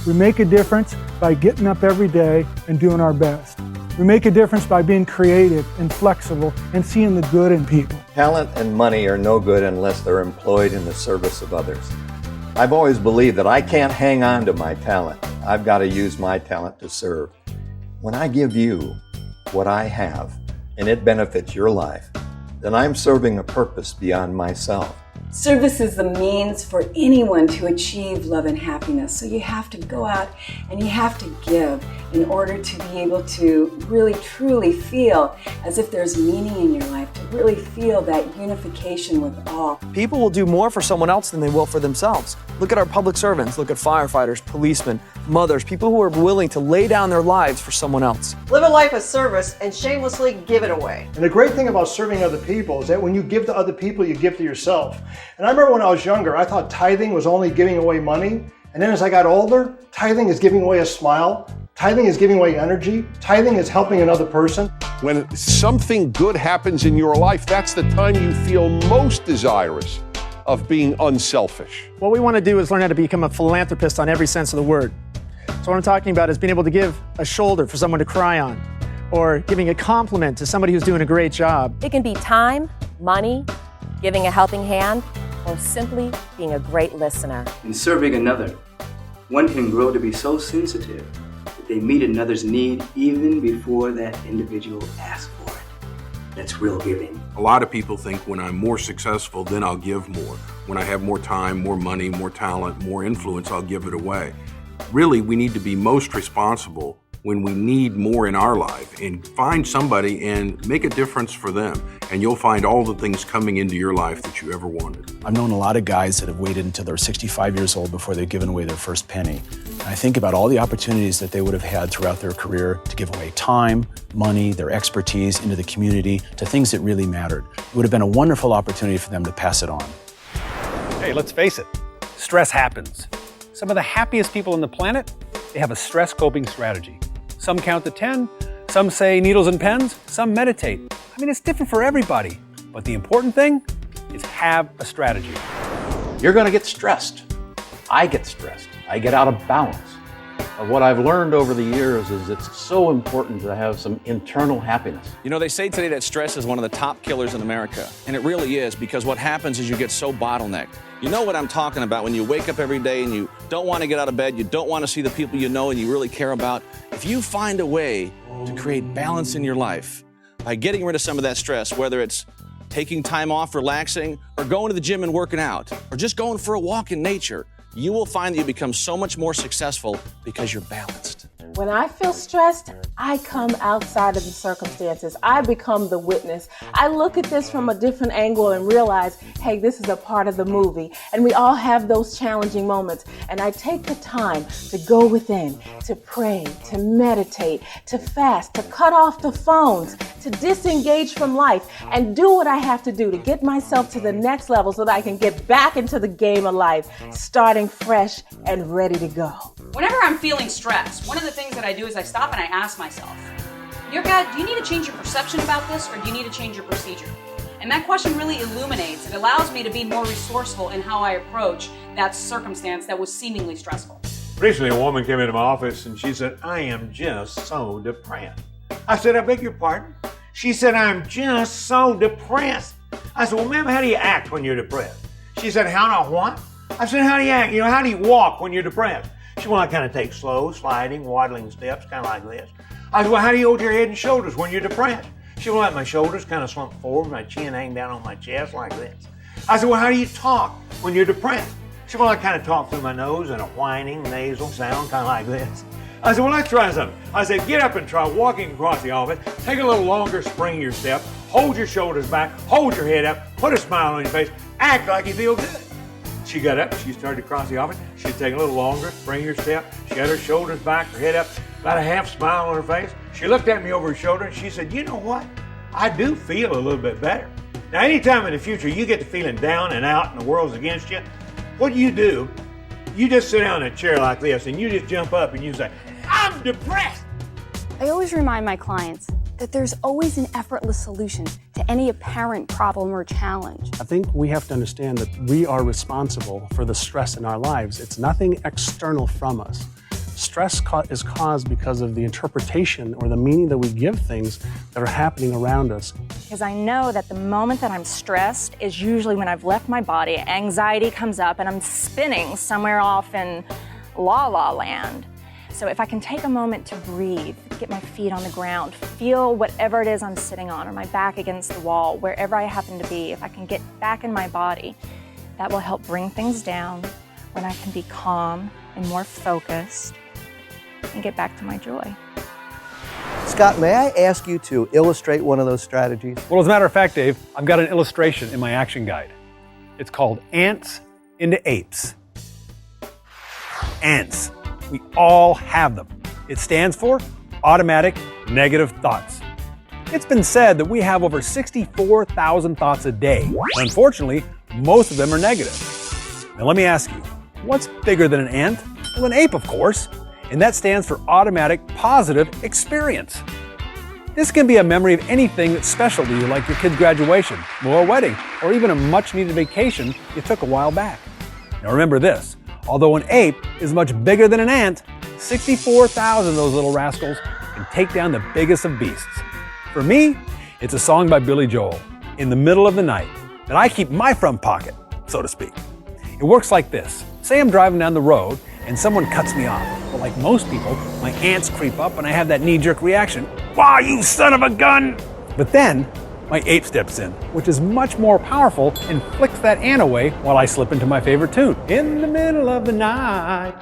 We make a difference by getting up every day and doing our best. We make a difference by being creative and flexible and seeing the good in people. Talent and money are no good unless they're employed in the service of others. I've always believed that I can't hang on to my talent. I've got to use my talent to serve. When I give you what I have and it benefits your life, then I'm serving a purpose beyond myself. Service is the means for anyone to achieve love and happiness. So you have to go out and you have to give in order to be able to really truly feel as if there's meaning in your life, to really feel that unification with all. People will do more for someone else than they will for themselves. Look at our public servants, look at firefighters, policemen, mothers, people who are willing to lay down their lives for someone else. Live a life of service and shamelessly give it away. And the great thing about serving other people is that when you give to other people, you give to yourself. And I remember when I was younger, I thought tithing was only giving away money. And then as I got older, tithing is giving away a smile. Tithing is giving away energy. Tithing is helping another person. When something good happens in your life, that's the time you feel most desirous of being unselfish. What we want to do is learn how to become a philanthropist on every sense of the word. So what I'm talking about is being able to give a shoulder for someone to cry on, or giving a compliment to somebody who's doing a great job. It can be time, money, giving a helping hand, or simply being a great listener. In serving another, one can grow to be so sensitive that they meet another's need even before that individual asks for it. That's real giving. A lot of people think when I'm more successful, then I'll give more. When I have more time, more money, more talent, more influence, I'll give it away. Really, we need to be most responsible when we need more in our life, and find somebody and make a difference for them. And you'll find all the things coming into your life that you ever wanted. I've known a lot of guys that have waited until they're 65 years old before they've given away their first penny. And I think about all the opportunities that they would have had throughout their career to give away time, money, their expertise into the community to things that really mattered. It would have been a wonderful opportunity for them to pass it on. Hey, let's face it, stress happens. Some of the happiest people on the planet, they have a stress coping strategy. Some count to 10, some say needles and pens, some meditate. I mean, it's different for everybody. But the important thing is have a strategy. You're going to get stressed. I get stressed. I get out of balance. What I've learned over the years is it's so important to have some internal happiness. You know, they say today that stress is one of the top killers in America. And it really is, because what happens is you get so bottlenecked. You know what I'm talking about when you wake up every day and you don't want to get out of bed, you don't want to see the people you know and you really care about. If you find a way to create balance in your life by getting rid of some of that stress, whether it's taking time off, relaxing, or going to the gym and working out, or just going for a walk in nature, you will find that you become so much more successful because you're balanced. When I feel stressed, I come outside of the circumstances. I become the witness. I look at this from a different angle and realize, hey, this is a part of the movie. And we all have those challenging moments. And I take the time to go within, to pray, to meditate, to fast, to cut off the phones, to disengage from life, and do what I have to do to get myself to the next level so that I can get back into the game of life, starting fresh and ready to go. Whenever I'm feeling stressed, one of the things that I do is I stop and I ask myself, dear God, do you need to change your perception about this, or do you need to change your procedure? And that question really illuminates. It allows me to be more resourceful in how I approach that circumstance that was seemingly stressful. Recently, a woman came into my office and she said, I am just so depressed. I said, I beg your pardon? She said, I'm just so depressed. I said, well, ma'am, how do you act when you're depressed? She said, how do I what? I said, how do you act? You know, how do you walk when you're depressed? She said, well, I kind of take slow, sliding, waddling steps, kind of like this. I said, well, how do you hold your head and shoulders when you're depressed? She said, well, let my shoulders kind of slump forward, my chin hang down on my chest like this. I said, well, how do you talk when you're depressed? She said, well, I kind of talk through my nose in a whining, nasal sound, kind of like this. I said, well, let's try something. I said, get up and try walking across the office. Take a little longer, spring your step, hold your shoulders back, hold your head up, put a smile on your face, act like you feel good. She got up, she started to cross the office. She'd take a little longer, spring her step. She had her shoulders back, her head up, about a half smile on her face. She looked at me over her shoulder and she said, you know what? I do feel a little bit better. Now, anytime in the future you get to feeling down and out and the world's against you, what do? You just sit down in a chair like this and you just jump up and you say, I'm depressed. I always remind my clients that there's always an effortless solution to any apparent problem or challenge. I think we have to understand that we are responsible for the stress in our lives. It's nothing external from us. Stress is caused because of the interpretation or the meaning that we give things that are happening around us. Because I know that the moment that I'm stressed is usually when I've left my body, anxiety comes up, and I'm spinning somewhere off in la la land. So if I can take a moment to breathe, get my feet on the ground, feel whatever it is I'm sitting on or my back against the wall, wherever I happen to be, if I can get back in my body, that will help bring things down when I can be calm and more focused and get back to my joy. Scott, may I ask you to illustrate one of those strategies? Well, as a matter of fact, Dave, I've got an illustration in my action guide. It's called Ants into Apes. Ants. We all have them. It stands for automatic negative thoughts. It's been said that we have over 64,000 thoughts a day. Unfortunately, most of them are negative. Now let me ask you, what's bigger than an ant? Well, an ape, of course. And that stands for automatic positive experience. This can be a memory of anything that's special to you, like your kid's graduation, or a wedding, or even a much-needed vacation you took a while back. Now remember this, although an ape is much bigger than an ant, 64,000 of those little rascals can take down the biggest of beasts. For me, it's a song by Billy Joel, In the Middle of the Night, that I keep in my front pocket, so to speak. It works like this. Say I'm driving down the road and someone cuts me off. But like most people, my ants creep up and I have that knee-jerk reaction, "Wow, you son of a gun!" But then, my ape steps in, which is much more powerful and flicks that ant away while I slip into my favorite tune, In the Middle of the Night.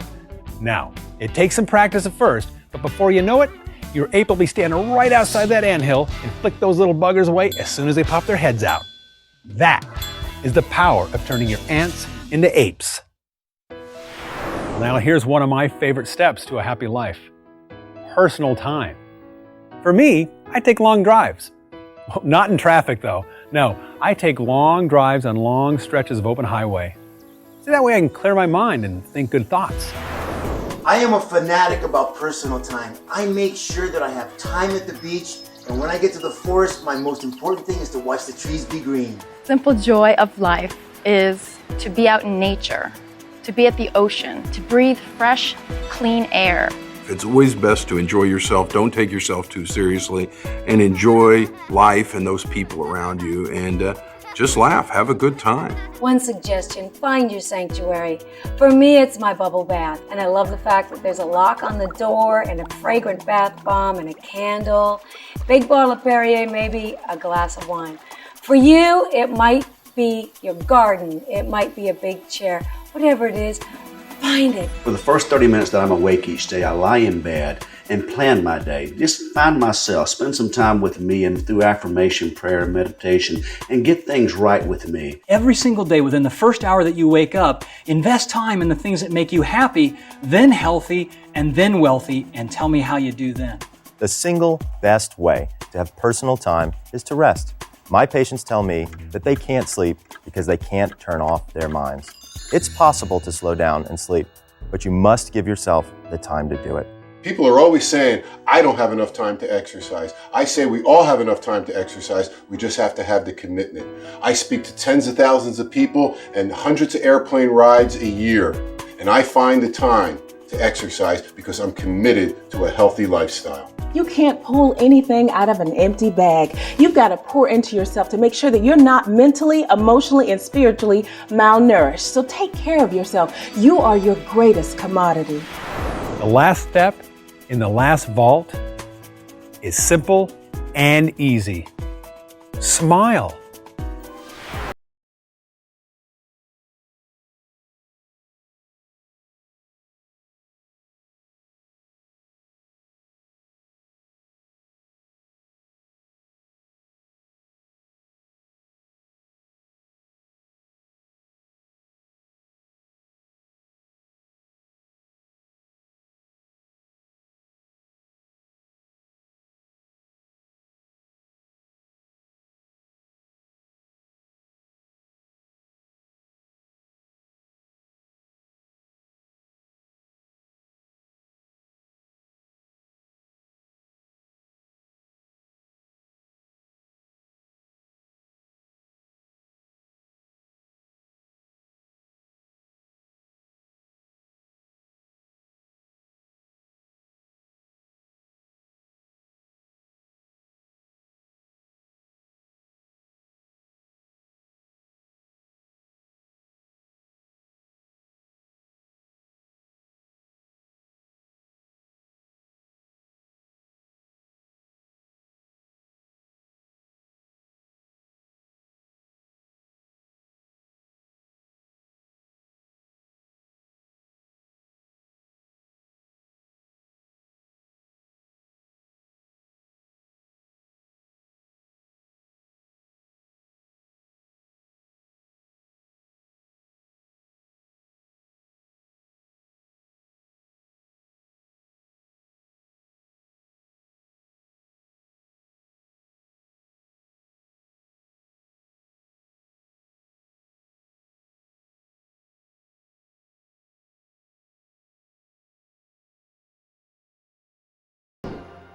Now, it takes some practice at first, but before you know it, your ape will be standing right outside that anthill and flick those little buggers away as soon as they pop their heads out. That is the power of turning your ants into apes. Now here's one of my favorite steps to a happy life. Personal time. For me, I take long drives. Not in traffic though. No, I take long drives on long stretches of open highway. So that way I can clear my mind and think good thoughts. I am a fanatic about personal time. I make sure that I have time at the beach, and when I get to the forest, my most important thing is to watch the trees be green. Simple joy of life is to be out in nature, to be at the ocean, to breathe fresh, clean air. It's always best to enjoy yourself. Don't take yourself too seriously, and enjoy life and those people around you, and just laugh, have a good time. One suggestion, find your sanctuary. For me, it's my bubble bath, and I love the fact that there's a lock on the door and a fragrant bath bomb and a candle, big bottle of Perrier, maybe a glass of wine. For you, it might be your garden, it might be a big chair, whatever it is, find it. For the first 30 minutes that I'm awake each day, I lie in bed and plan my day. Just find myself, spend some time with me, and through affirmation, prayer, and meditation, and get things right with me. Every single day, within the first hour that you wake up, invest time in the things that make you happy, then healthy, and then wealthy, and tell me how you do then. The single best way to have personal time is to rest. My patients tell me that they can't sleep because they can't turn off their minds. It's possible to slow down and sleep, but you must give yourself the time to do it. People are always saying, I don't have enough time to exercise. I say we all have enough time to exercise. We just have to have the commitment. I speak to tens of thousands of people and hundreds of airplane rides a year. And I find the time to exercise because I'm committed to a healthy lifestyle. You can't pull anything out of an empty bag. You've got to pour into yourself to make sure that you're not mentally, emotionally, and spiritually malnourished. So take care of yourself. You are your greatest commodity. The last step in the last vault is simple and easy. Smile.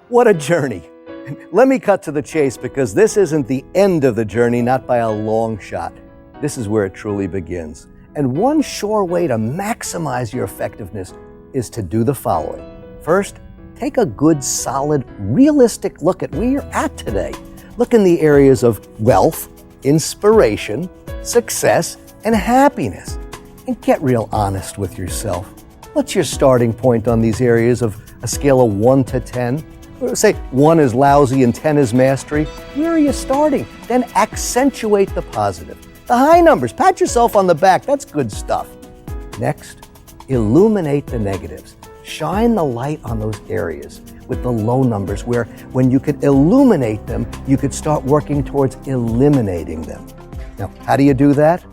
What a journey. Let me cut to the chase because this isn't the end of the journey, not by a long shot. This is where it truly begins. And one sure way to maximize your effectiveness is to do the following. First, take a good, solid, realistic look at where you're at today. Look in the areas of wealth, inspiration, success, and happiness. And get real honest with yourself. What's your starting point on these areas of a scale of 1 to 10? Say 1 is lousy and 10 is mastery. Where are you starting? Then accentuate the positive. The high numbers, pat yourself on the back, that's good stuff. Next, illuminate the negatives. Shine the light on those areas with the low numbers where when you could illuminate them, you could start working towards eliminating them. Now, how do you do that?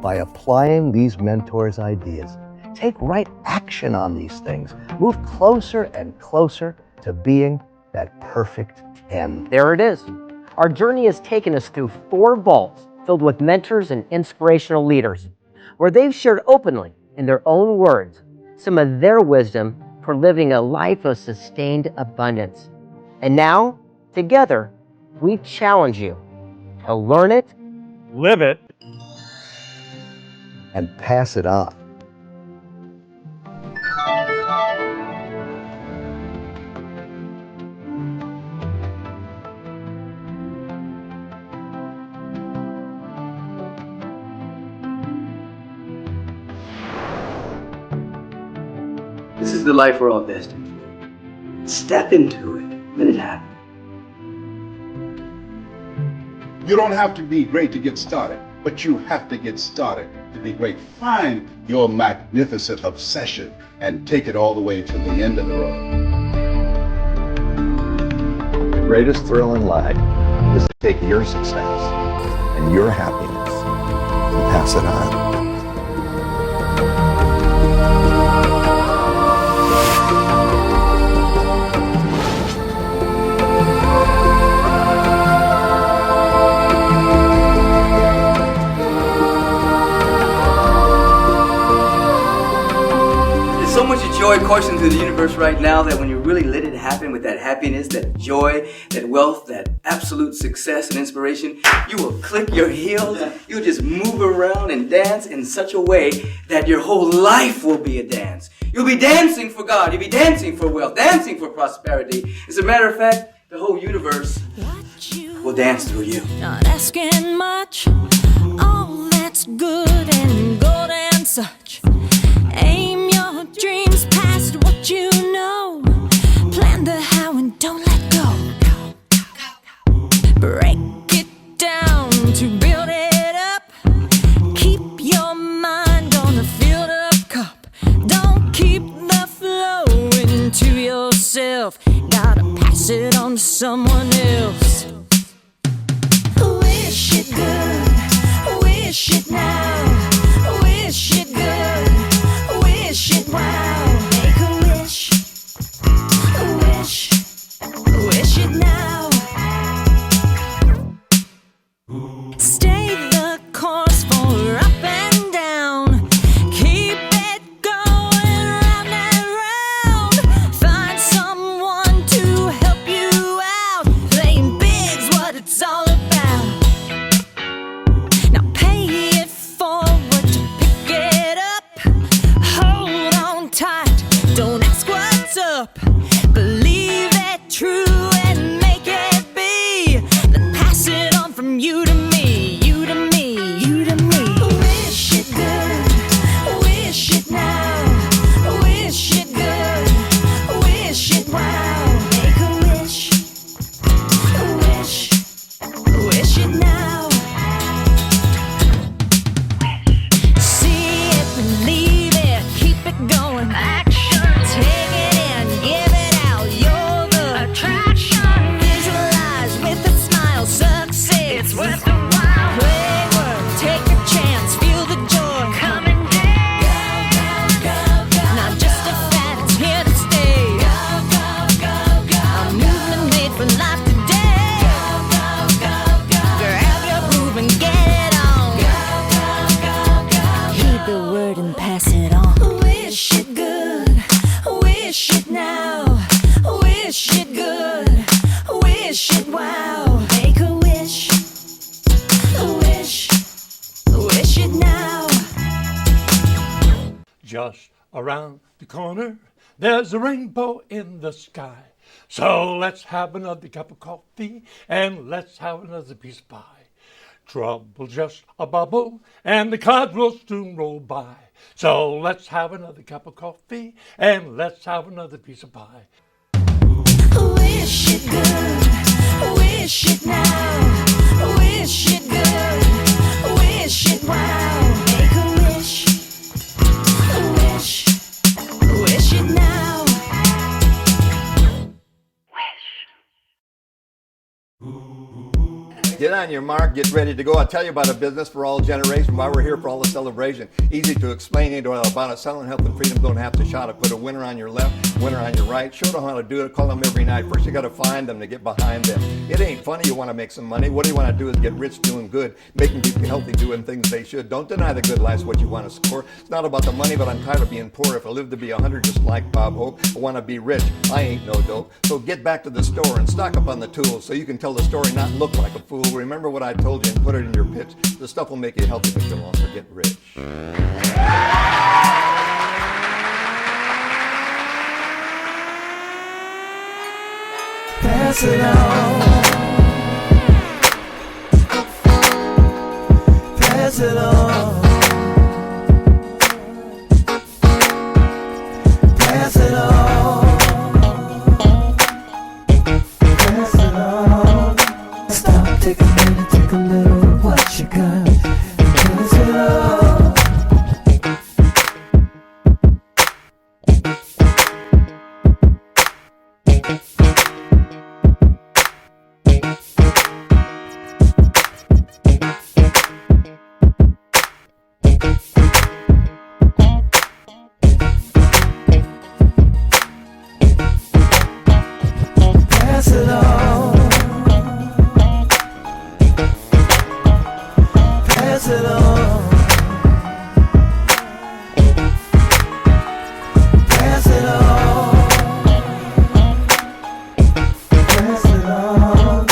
By applying these mentors' ideas. Take right action on these things. Move closer and closer to being that perfect 10. There it is. Our journey has taken us through 4 vaults filled with mentors and inspirational leaders, where they've shared openly, in their own words, some of their wisdom for living a life of sustained abundance. And now, together, we challenge you to learn it, live it, and pass it on. This is the life we're all destined for. Step into it. Let it happen. You don't have to be great to get started, but you have to get started to be great. Find your magnificent obsession and take it all the way to the end of the road. The greatest thrill in life is to take your success and your happiness and pass it on. So much joy coursing through the universe right now that when you really let it happen with that happiness, that joy, that wealth, that absolute success and inspiration, you will click your heels, you'll just move around and dance in such a way that your whole life will be a dance. You'll be dancing for God, you'll be dancing for wealth, dancing for prosperity. As a matter of fact, the whole universe will dance through you. Not asking much, all that's good and gold and such. Aim your dreams past what you know. Plan the how and don't let go. Break it down to build it up. Keep your mind on a filled up cup. Don't keep the flow into yourself. Gotta pass it on to someone else. Wish it good, wish it now. Wish it good, wish it wow. Make a wish, wish it now. just around the corner, there's a rainbow in the sky. So let's have another cup of coffee and let's have another piece of pie. Trouble just a bubble and the clouds will soon roll by. So let's have another cup of coffee and let's have another piece of pie. Wish it good, wish it now, wish it good, wish it wow. Make a wish, wish it now. Get on your mark, get ready to go. I'll tell you about a business for all generations, why we're here for all the celebration. Easy to explain about it. Selling health and freedom, don't have to shout it. Put a winner on your left, winner on your right. Show them how to do it, call them every night. First you got to find them to get behind them. It ain't funny, you want to make some money. What you want to do is get rich doing good, making people healthy, doing things they should. Don't deny the good life's what you want to score. It's not about the money, but I'm tired of being poor. If I live to be 100 just like Bob Hope, I want to be rich. I ain't no dope. So get back to the store and stock up on the tools so you can tell the story, not look like a fool. Remember what I told you and put it in your pitch. The stuff will make you healthy, but you'll also get rich. Pass it on. Pass it on. Pass it on. Pass it on. Stop, take a minute, take a little of what you got. Pass it on. Pass it on. Pass it on. Pass it on. Pass it on.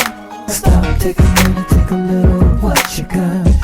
Stop, take a minute, take a little of what you got.